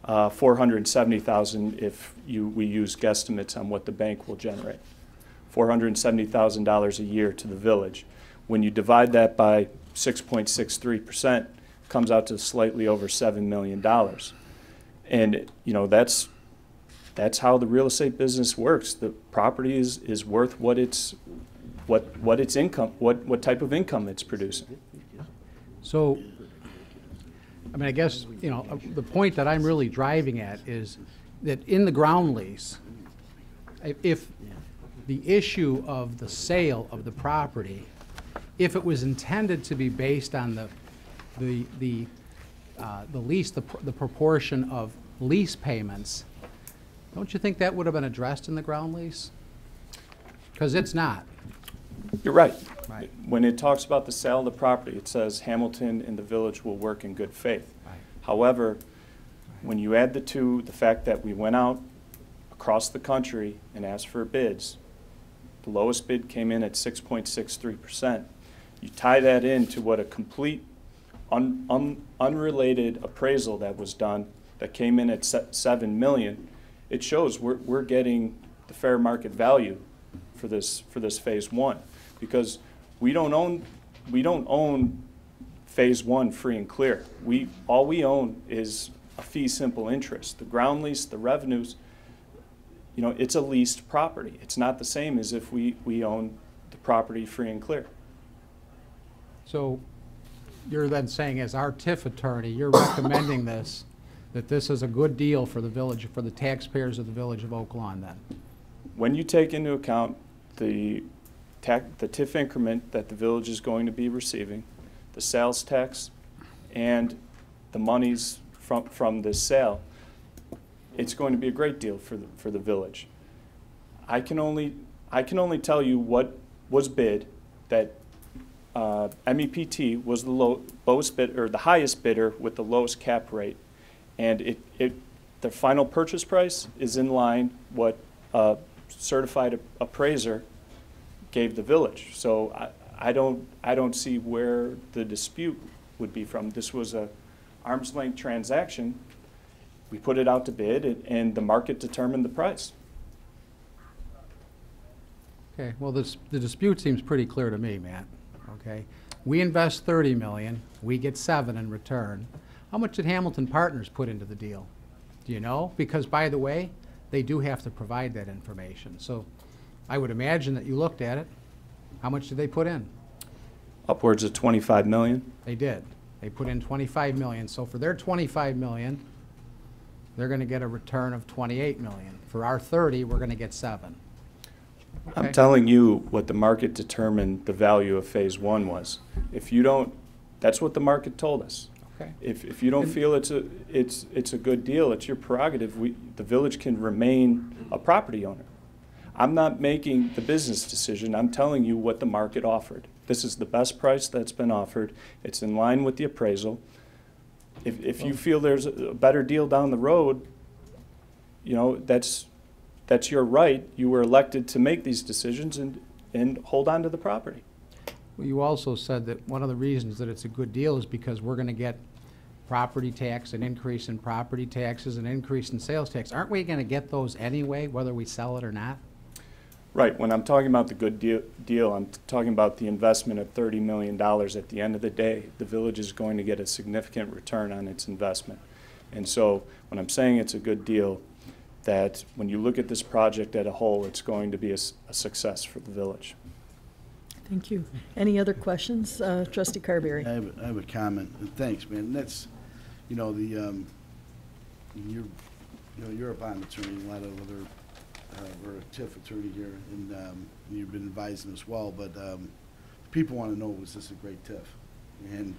$470,000 if we use guesstimates on what the bank will generate. $470,000 a year to the village. When you divide that by 6.63%, comes out to slightly over $7 million. And you know, that's how the real estate business works. The property is worth what its income, what type of income it's producing. So, I mean, I guess, you know, the point that I'm really driving at is that in the ground lease, if the issue of the sale of the property, if it was intended to be based on the lease, the proportion of lease payments, don't you think that would have been addressed in the ground lease? Because it's not. You're right. Right. When it talks about the sale of the property, it says Hamilton and the village will work in good faith. Right. However, when you add the two, the fact that we went out across the country and asked for bids, the lowest bid came in at 6.63%. You tie that into what a complete unrelated appraisal that was done that came in at $7 million, it shows we're getting the fair market value for this phase one, because we don't own phase one free and clear. All we own is a fee simple interest. The ground lease, the revenues, you know, it's a leased property. It's not the same as if we own the property free and clear. So you're then saying as our TIF attorney, you're recommending this, that this is a good deal for the village, for the taxpayers of the village of Oak Lawn then? When you take into account the TIF increment that the village is going to be receiving, the sales tax, and the monies from this sale, it's going to be a great deal for the village. I can only tell you what was bid, that MEPT was the lowest bid, or the highest bidder with the lowest cap rate, and the final purchase price is in line what a certified appraiser gave the village. So I don't see where the dispute would be from. This was a arm's length transaction. We put it out to bid, and the market determined the price. Okay, well, the dispute seems pretty clear to me, Matt, okay? We invest 30 million, we get 7 in return. How much did Hamilton Partners put into the deal? Do you know? Because, by the way, they do have to provide that information. So I would imagine that you looked at it. How much did they put in? Upwards of 25 million. They did. They put in 25 million. So for their 25 million, they're going to get a return of 28 million. For our 30, we're going to get 7. Okay. I'm telling you what the market determined the value of phase 1 was. If you don't, that's what the market told us. Okay. If you don't feel it's a good deal, it's your prerogative. The village can remain a property owner. I'm not making the business decision. I'm telling you what the market offered. This is the best price that's been offered. It's in line with the appraisal. If you feel there's a better deal down the road, you know, that's your right. You were elected to make these decisions and hold on to the property. Well, you also said that one of the reasons that it's a good deal is because we're going to get property tax, an increase in property taxes, an increase in sales tax. Aren't we going to get those anyway, whether we sell it or not? Right. When I'm talking about the good deal, I'm talking about the investment of $30 million. At the end of the day, the village is going to get a significant return on its investment. And so when I'm saying it's a good deal, that when you look at this project as a whole, it's going to be a success for the village. Thank you. Any other questions? Trustee Carberry. I have a comment. And thanks, man. And that's, you know, you're a bond attorney, a lot of other, we're a TIF attorney here, and you've been advising us well, but people want to know, was this a great TIF? And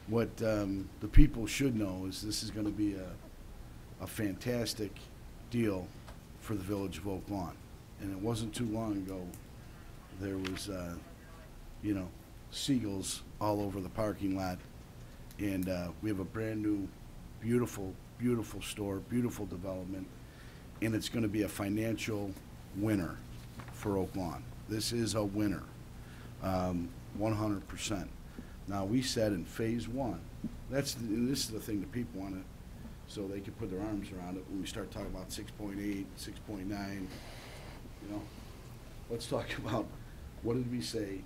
what the people should know is this is going to be a fantastic deal for the village of Oak Lawn. And it wasn't too long ago, there was, you know, seagulls all over the parking lot. And we have a brand new, beautiful, beautiful store, beautiful development. And it's going to be a financial winner for Oak Lawn. This is a winner, 100%. Now, we said in phase 1, and this is the thing that people want to, so they can put their arms around it when we start talking about 6.8, 6.9, you know. Let's talk about, what did we say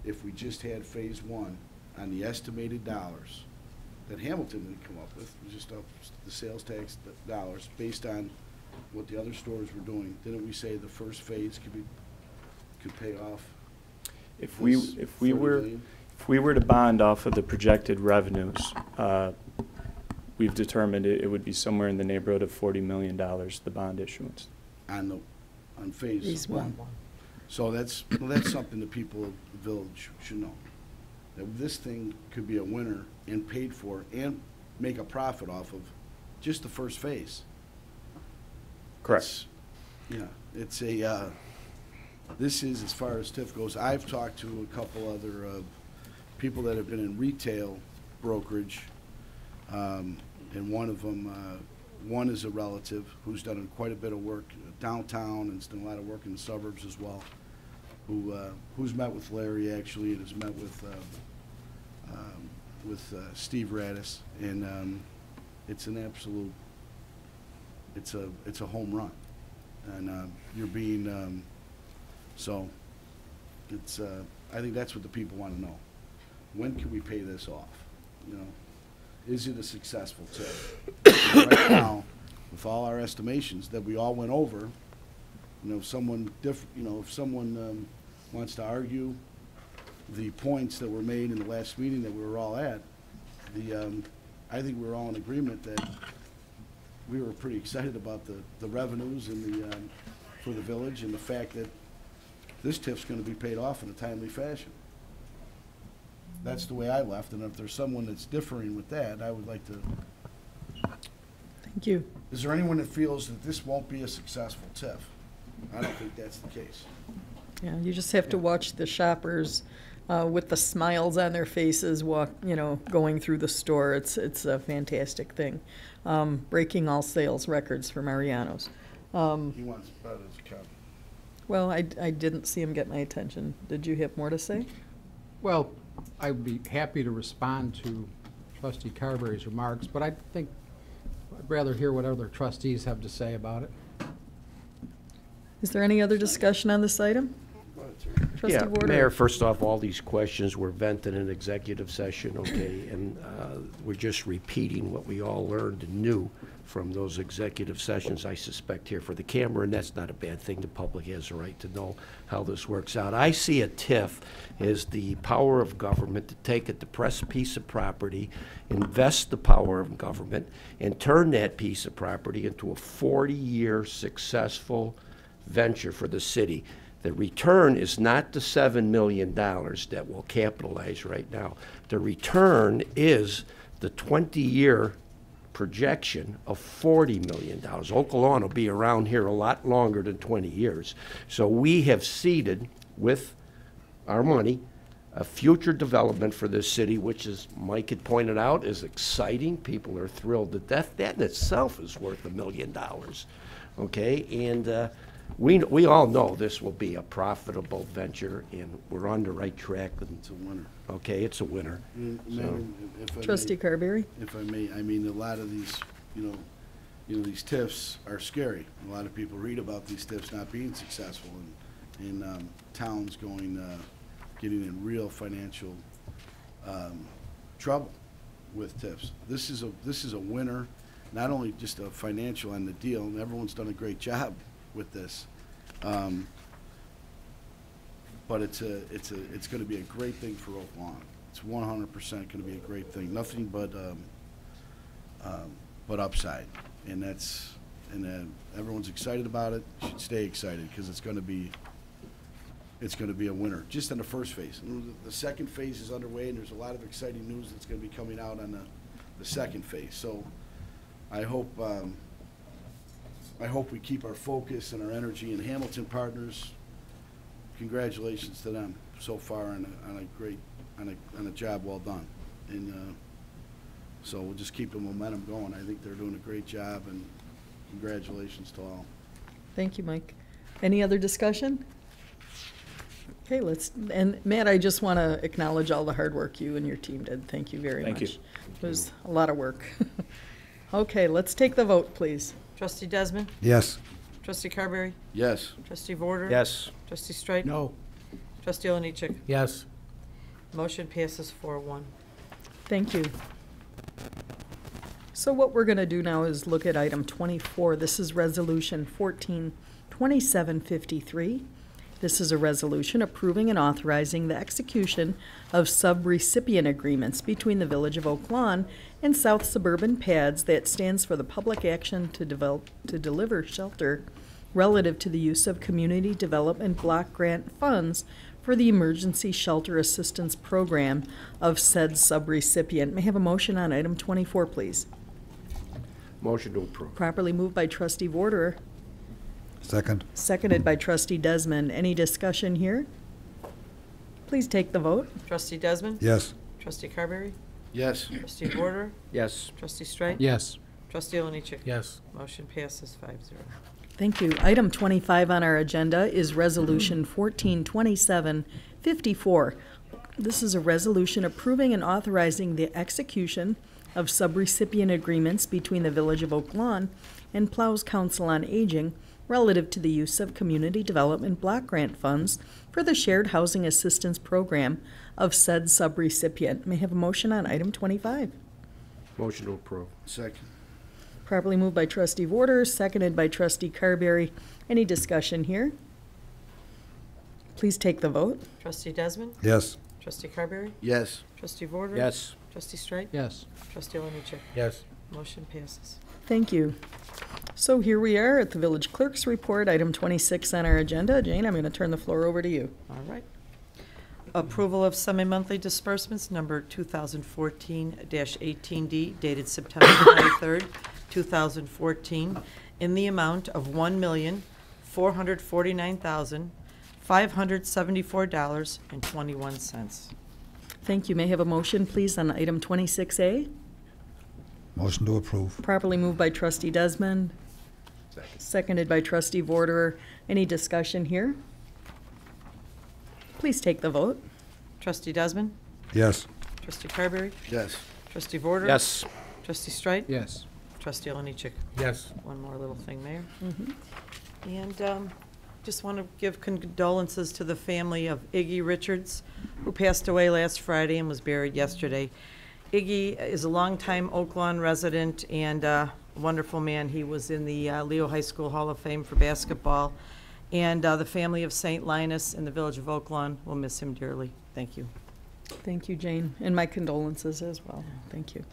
if we just had phase 1 on the estimated dollars that Hamilton didn't come up with, just the sales tax dollars based on what the other stores were doing. Didn't we say the first phase could pay off? If we were to bond off of the projected revenues, we've determined it would be somewhere in the neighborhood of $40 million, the bond issuance. On phase 1. So that's something that people of the village should know. That this thing could be a winner and paid for and make a profit off of just the first phase. Correct. It's this is, as far as TIF goes, I've talked to a couple other people that have been in retail brokerage, and one of them, one is a relative who's done quite a bit of work downtown and has done a lot of work in the suburbs as well, who's met with Larry actually and has met with Steve Radis, and it's an absolute, it's a home run, and you're being so it's I think that's what the people want to know. When can we pay this off? You know, is it a successful TIF? Right now, with all our estimations that we all went over, you know, if someone wants to argue, the points that were made in the last meeting that we were all at, I think we were all in agreement that we were pretty excited about the revenues and for the village, and the fact that this TIF's gonna be paid off in a timely fashion. That's the way I left, and if there's someone that's differing with that, I would like to. Thank you. Is there anyone that feels that this won't be a successful TIF? I don't think that's the case. Yeah, you just have to watch the shoppers with the smiles on their faces going through the store. It's a fantastic thing. Breaking all sales records for Mariano's. He wants better as a county. Well, I didn't see him get my attention. Did you have more to say? Well, I'd be happy to respond to Trustee Carberry's remarks, but I think I'd rather hear what other trustees have to say about it. Is there any other discussion on this item? Trustee Yeah, Warder? Mayor, first off, all these questions were vented in executive session, okay? And we're just repeating what we all learned and knew from those executive sessions, I suspect, here for the camera, and that's not a bad thing. The public has a right to know how this works out. I see a TIF as the power of government to take a depressed piece of property, invest the power of government, and turn that piece of property into a 40-year successful venture for the city. The return is not the $7 million that we'll capitalize right now. The return is the 20-year projection of $40 million. Oak Lawn will be around here a lot longer than 20 years. So we have seeded with our money a future development for this city, which, as Mike had pointed out, is exciting. People are thrilled to death. That in itself is worth $1 million. Okay, and we all know this will be a profitable venture, and we're on the right track. It's a winner. Okay, it's a winner. Madam, if I Trustee may- Carberry? If I may, I mean, a lot of these, these TIFs are scary. A lot of people read about these TIFs not being successful, and towns getting in real financial trouble with TIFs. This is a winner, not only just a financial on the deal, and everyone's done a great job with this. But it's going to be a great thing for Oak Lawn. It's 100% going to be a great thing. Nothing but upside, and everyone's excited about it. Should stay excited because it's going to be a winner. Just in the first phase. And the second phase is underway, and there's a lot of exciting news that's going to be coming out on the second phase. So I hope we keep our focus and our energy in Hamilton Partners. Congratulations to them so far on a job well done. And so we'll just keep the momentum going. I think they're doing a great job, and congratulations to all. Thank you, Mike. Any other discussion? Okay, and Matt, I just want to acknowledge all the hard work you and your team did. Thank you very much. Thank you. It was a lot of work. Okay, let's take the vote, please. Trustee Desmond? Yes. Trustee Carberry? Yes. Trustee Vorder? Yes. Trustee Strike? No. Trustee Oliniechek? Yes. Motion passes 4-1. Thank you. So what we're going to do now is look at item 24. This is Resolution 142753. This is a resolution approving and authorizing the execution of sub-recipient agreements between the Village of Oak Lawn and South Suburban PADS that stands for the Public Action to Deliver Shelter relative to the use of Community Development Block Grant funds for the Emergency Shelter Assistance Program of said sub-recipient. May I have a motion on item 24, please? Motion to approve. Properly moved by Trustee Vorder. Second. Seconded by Trustee Desmond. Any discussion here? Please take the vote. Trustee Desmond? Yes. Trustee Carberry? Yes. Trustee Vorder? Yes. Trustee Strike? Yes. Trustee Oliniechek? Yes. Motion passes 5-0. Thank you. Item 25 on our agenda is Resolution 142754. This is a resolution approving and authorizing the execution of subrecipient agreements between the Village of Oak Lawn and Plows Council on Aging relative to the use of Community Development Block Grant funds for the Shared Housing Assistance Program of said subrecipient. May I have a motion on item 25? Motion to approve. Second. Properly moved by Trustee Vorder, seconded by Trustee Carberry. Any discussion here? Please take the vote. Trustee Desmond? Yes. Trustee Carberry? Yes. Trustee Vorder? Yes. Trustee Strike? Yes. Trustee Oliniechek? Yes. Motion passes. Thank you. So here we are at the village clerk's report, item 26 on our agenda. Jane, I'm going to turn the floor over to you. All right. Approval of semi-monthly disbursements, number 2014-18D, dated September 23rd, 2014, in the amount of $1,449,574.21. Thank you. May I have a motion, please, on item 26A? Motion to approve. Properly moved by trustee Desmond. Seconded by trustee Vorderer. Any discussion here? Please take the vote. Trustee Desmond? Yes. Trustee Carberry? Yes. Trustee Vorder? Yes. Trustee Strite? Yes. Trustee Oliniechek? Yes. One more little thing, Mayor. And just want to give condolences to the family of Iggy Richards, who passed away last Friday and was buried yesterday. Iggy is a longtime Oak Lawn resident and a wonderful man. He was in the Leo High School Hall of Fame for basketball. And the family of St. Linus in the village of Oak Lawn will miss him dearly. Thank you. Thank you, Jane, and my condolences as well. Thank you.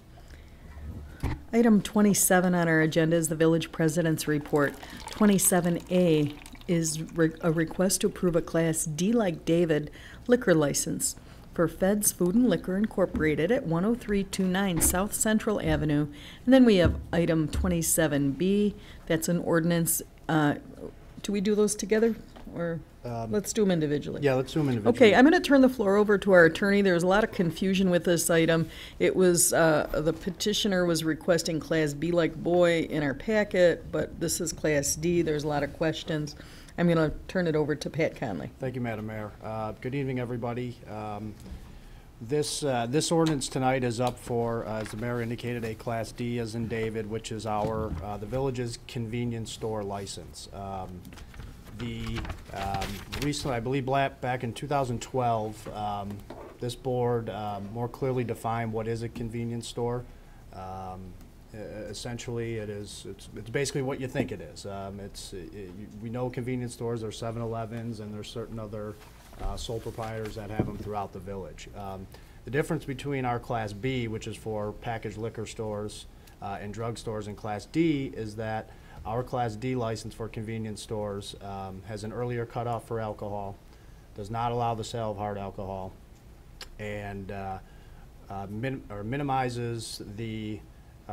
Item 27 on our agenda is the village president's report. 27A is a request to approve a Class D like David liquor license for Fed's Food and Liquor Incorporated at 10329 South Central Avenue. And then we have item 27B, that's an ordinance. Do we do those together, or let's do them individually? Yeah, let's do them individually. Okay, I'm going to turn the floor over to our attorney. There's a lot of confusion with this item. It was, the petitioner was requesting Class B like boy in our packet, but this is Class D. There's a lot of questions. I'm going to turn it over to Pat Conley. Thank you, Madam Mayor. Good evening, everybody. This ordinance tonight is up for, as the mayor indicated, a Class D as in David, which is our, the village's convenience store license. Recently, I believe back in 2012, this board more clearly defined what is a convenience store. Essentially, it's basically what you think it is. We know convenience stores are 7-Elevens, and there's certain other sole proprietors that have them throughout the village. The difference between our Class B, which is for packaged liquor stores and drug stores, and Class D is that our Class D license for convenience stores has an earlier cutoff for alcohol, does not allow the sale of hard alcohol, and minimizes the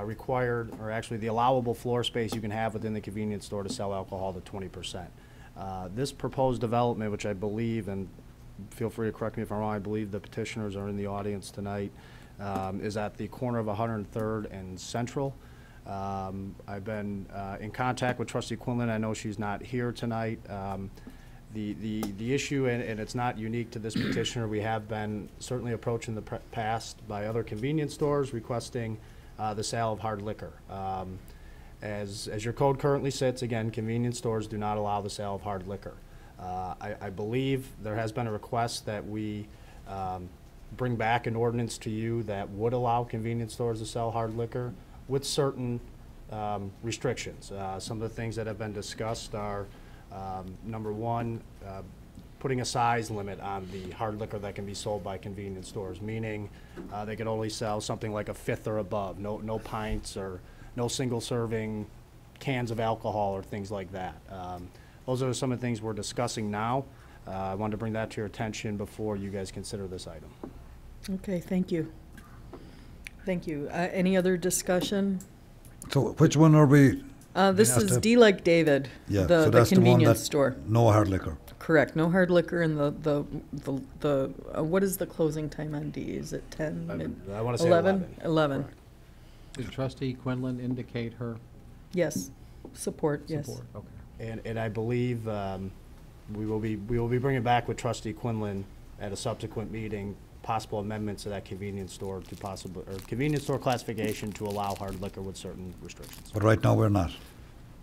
required, or actually the allowable floor space you can have within the convenience store to sell alcohol to 20%. This proposed development, which I believe, and feel free to correct me if I'm wrong, I believe the petitioners are in the audience tonight, is at the corner of 103rd and Central. I've been in contact with Trustee Quinlan. I know she's not here tonight. The issue, and it's not unique to this petitioner, we have been certainly approached in the past by other convenience stores requesting the sale of hard liquor. As your code currently sits, again, convenience stores do not allow the sale of hard liquor. I believe there has been a request that we bring back an ordinance to you that would allow convenience stores to sell hard liquor with certain restrictions. Some of the things that have been discussed are, number one, putting a size limit on the hard liquor that can be sold by convenience stores, meaning they can only sell something like a fifth or above, no pints or no single serving cans of alcohol or things like that. Those are some of the things we're discussing now. I wanted to bring that to your attention before you guys consider this item. Okay, thank you. Thank you. Any other discussion? So which one are we? This is D like David, Yeah, the so that's the one convenience that store. no hard liquor. Correct, no hard liquor, and what is the closing time on D? Is it 10? I want to say 11. 11. Did Trustee Quinlan indicate her Yes. Support, yes. support? Okay. And I believe we will be bringing back with Trustee Quinlan at a subsequent meeting possible amendments to that convenience store to possible, or convenience store classification to allow hard liquor with certain restrictions. But right now we're not.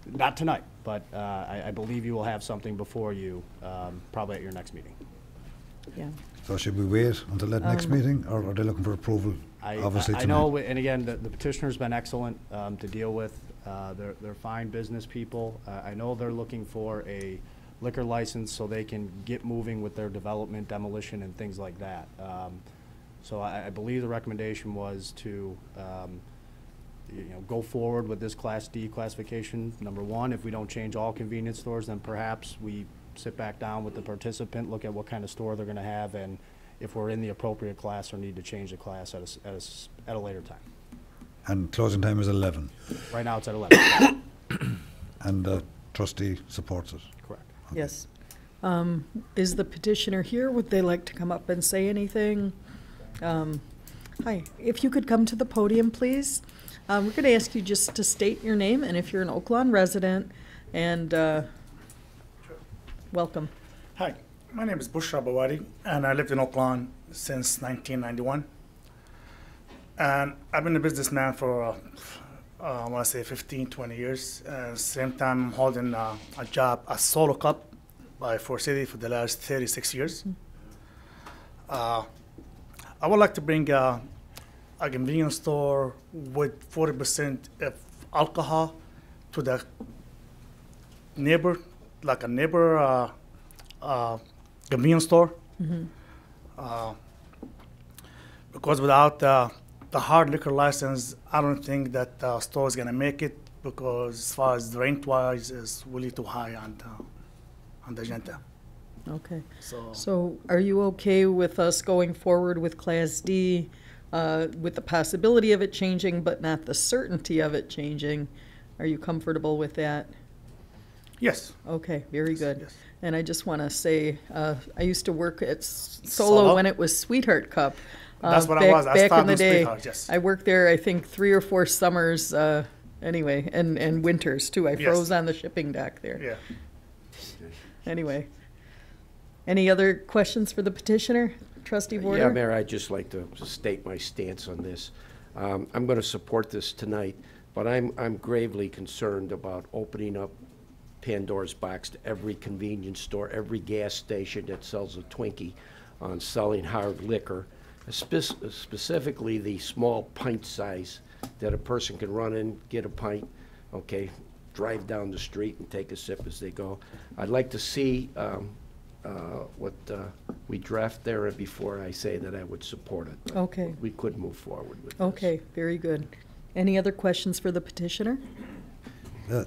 Not tonight, but I believe you will have something before you, probably at your next meeting. Yeah. So should we wait until that next meeting, or are they looking for approval? Obviously I know, and again, the petitioner's been excellent to deal with. They're fine business people. I know they're looking for a liquor license so they can get moving with their development, demolition, and things like that. So I believe the recommendation was to, go forward with this Class D classification. Number one, if we don't change all convenience stores, then perhaps we sit back down with the participant, look at what kind of store they're gonna have, and if we're in the appropriate class or need to change the class at a later time. And closing time is 11. Right now, it's at 11. And trustee supports it. Correct. Yes. Is the petitioner here? Would they like to come up and say anything? Hi, if you could come to the podium, please. We're going to ask you just to state your name and if you're an Oaklawn resident, and welcome. Hi, my name is Bushra Bawari, and I lived in Oaklawn since 1991. And I've been a businessman for, I want to say 15, 20 years. Same time, I'm holding a job as solo cop by Fort City for the last 36 years. I would like to bring a convenience store with 40% of alcohol to the neighbor, like a neighbor convenience store. Because without the hard liquor license, I don't think that the store is gonna make it, because as far as the rent-wise, is really too high on the agenda. Okay. So- So are you okay with us going forward with Class D, with the possibility of it changing, but not the certainty of it changing? Are you comfortable with that? Yes. Okay, very good. Yes. And I just want to say, I used to work at Solo? Solo when it was Sweetheart Cup. That's what I back- was. I Back in started the in day. Sweetheart, yes. I worked there, I think, 3 or 4 summers, anyway, and winters too. I Yes. froze on the shipping dock there. Yeah. Anyway. Any other questions for the petitioner? Trustee Border? Yeah, Mayor, I'd just like to state my stance on this. I'm going to support this tonight, but I'm gravely concerned about opening up Pandora's box to every convenience store, every gas station that sells a Twinkie on selling hard liquor, specifically the small pint size that a person can run in, get a pint, okay, drive down the street and take a sip as they go. I'd like to see what we draft there before I say that I would support it. Okay. We could move forward with this. Okay, very good. Any other questions for the petitioner?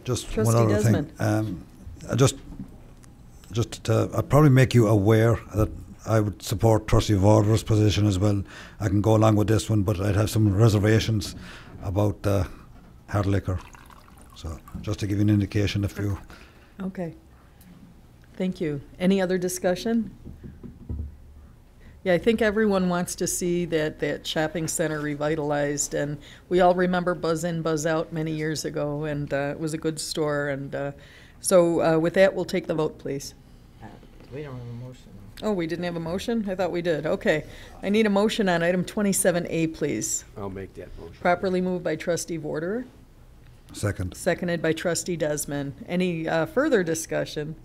Just Trustee one other Desmond. thing. I'd probably make you aware that I would support Trustee Vorder's position as well. I can go along with this one, but I'd have some reservations about hard liquor. So just to give you an indication, if you... Okay. Thank you. Any other discussion? Yeah, I think everyone wants to see that shopping center revitalized, and we all remember Buzz In, Buzz Out many years ago, and it was a good store. And so with that, we'll take the vote, please. We don't have a motion. Oh, we didn't have a motion? I thought we did. Okay. I need a motion on item 27A, please. I'll make that motion. Properly moved by Trustee Vorder, Second. seconded by Trustee Desmond. Any further discussion?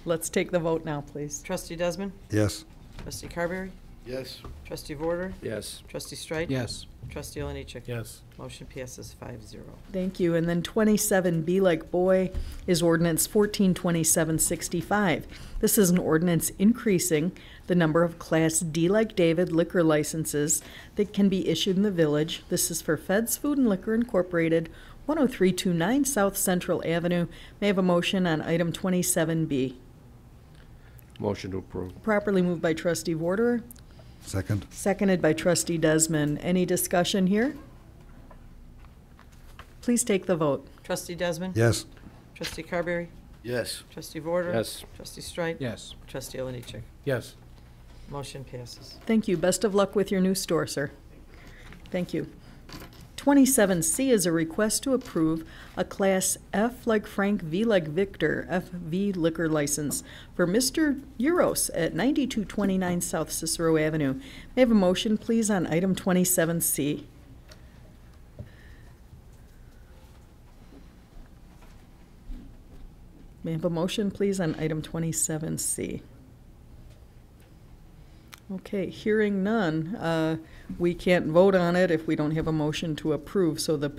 Let's take the vote now, please. Trustee Desmond? Yes. Trustee Carberry? Yes. Trustee Vorder? Yes. Trustee Streit? Yes. Trustee Oliniechek? Yes. Motion passes 5-0. Thank you. And then 27B, like boy, is ordinance 142765. This is an ordinance increasing the number of Class D, like David, liquor licenses that can be issued in the village. This is for Feds Food and Liquor Incorporated, 10329 South Central Avenue. May I have a motion on item 27B? Motion to approve. Properly moved by Trustee Vorder, Second. seconded by Trustee Desmond. Any discussion here? Please take the vote. Trustee Desmond? Yes. Trustee Carberry? Yes. Trustee Vorder? Yes. Trustee Streit? Yes. Trustee Oliniechek? Yes. Motion passes. Thank you. Best of luck with your new store, sir. Thank you. 27C is a request to approve a Class F like Frank, V like Victor, FV liquor license for Mr. Euros at 9229 South Cicero Avenue. May I have a motion, please, on item 27C? May I have a motion, please, on item 27C? Okay, hearing none, we can't vote on it if we don't have a motion to approve, so the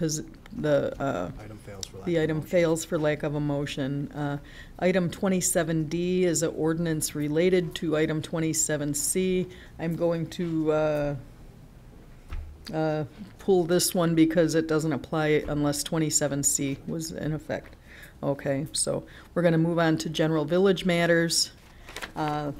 Item fails for lack the of item motion. fails for lack of a motion. Item 27D is an ordinance related to item 27C. I'm going to pull this one because it doesn't apply unless 27C was in effect. Okay, so we're going to move on to general village matters. I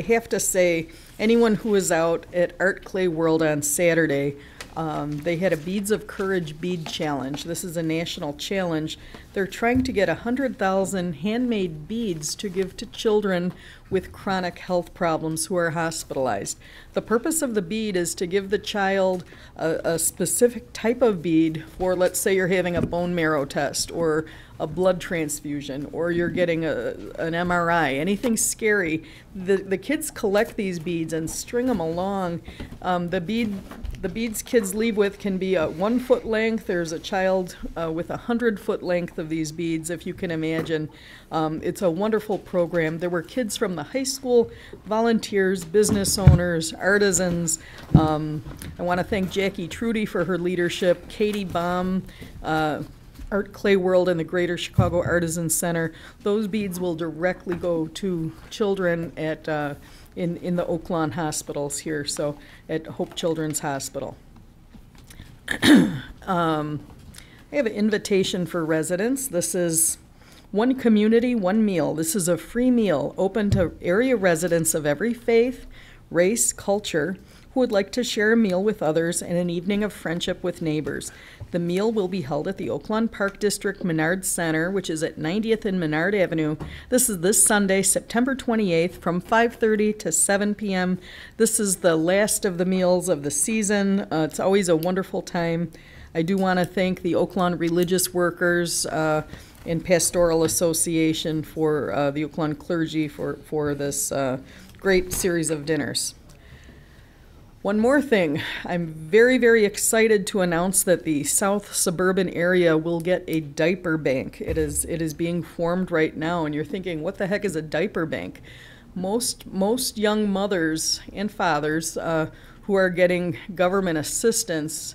have to say, anyone who was out at Art Clay World on Saturday, they had a Beads of Courage bead challenge. This is a national challenge. They're trying to get 100,000 handmade beads to give to children with chronic health problems who are hospitalized. The purpose of the bead is to give the child a specific type of bead for, let's say you're having a bone marrow test or a blood transfusion, or you're getting an MRI, anything scary. The kids collect these beads and string them along. The beads kids leave with can be a 1 foot length. There's a child with 100-foot length of these beads, if you can imagine. It's a wonderful program. There were kids from the high school, volunteers, business owners, artisans. I want to thank Jackie Trudy for her leadership, Katie Baum, Art Clay World and the Greater Chicago Artisan Center. Those beads will directly go to children at in the Oak Lawn hospitals here, so at Hope Children's Hospital. I have an invitation for residents. This is One Community, One Meal. This is a free meal open to area residents of every faith, race, culture, who would like to share a meal with others and an evening of friendship with neighbors. The meal will be held at the Oak Lawn Park District Menard Center, which is at 90th and Menard Avenue. This is this Sunday, September 28th, from 5:30 to 7 p.m. This is the last of the meals of the season. It's always a wonderful time. I do want to thank the Oak Lawn religious workers and Pastoral Association for the Oak Lawn clergy for this great series of dinners. One more thing, I'm very, very excited to announce that the South Suburban area will get a diaper bank. It is being formed right now, and you're thinking, what the heck is a diaper bank? Most young mothers and fathers who are getting government assistance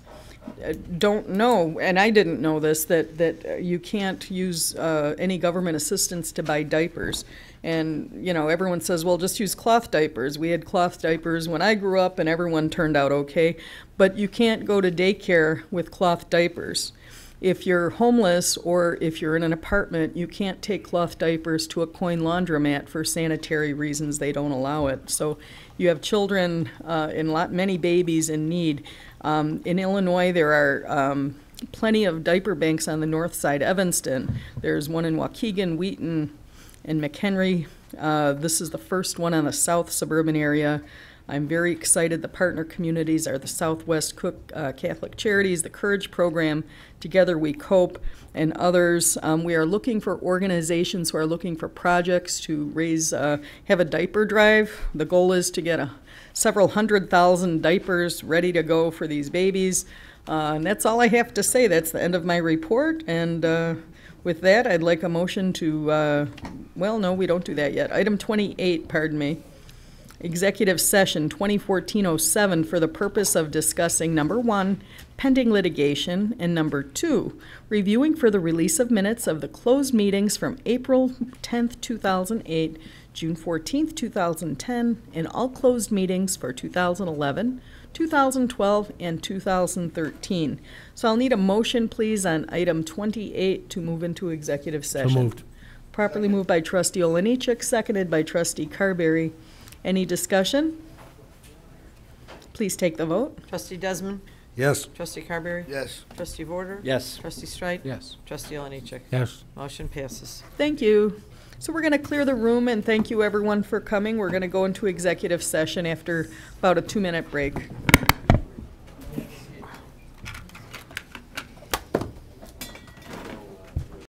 don't know, and I didn't know this, that you can't use any government assistance to buy diapers. And, you know, everyone says, well, just use cloth diapers. We had cloth diapers when I grew up, and everyone turned out okay. But you can't go to daycare with cloth diapers. If you're homeless or if you're in an apartment, you can't take cloth diapers to a coin laundromat for sanitary reasons. They don't allow it. So you have children many babies in need. In Illinois, there are plenty of diaper banks on the north side, Evanston. There's one in Waukegan, Wheaton, and McHenry. This is the first one on the South Suburban area. I'm very excited. The partner communities are the Southwest Cook Catholic Charities, the Courage Program, Together We Cope, and others. We are looking for organizations who are looking for projects to raise, have a diaper drive. The goal is to get several 100,000 diapers ready to go for these babies. And that's all I have to say. That's the end of my report. And with that, I'd like a motion to, well, no, we don't do that yet. Item 28, pardon me. Executive session 2014-07 for the purpose of discussing number 1, pending litigation, and number 2, reviewing for the release of minutes of the closed meetings from April 10th, 2008, June 14th, 2010, and all closed meetings for 2011, 2012, and 2013. So I'll need a motion, please, on item 28 to move into executive session. So moved. Properly moved by Trustee Olenichek, seconded by Trustee Carberry. Any discussion? Please take the vote. Trustee Desmond? Yes. Trustee Carberry? Yes. Trustee Vorder? Yes. Trustee Streit? Yes. Trustee Olenichek? Yes. Motion passes. Thank you. So we're going to clear the room, and thank you everyone for coming. We're going to go into executive session after about a 2-minute break.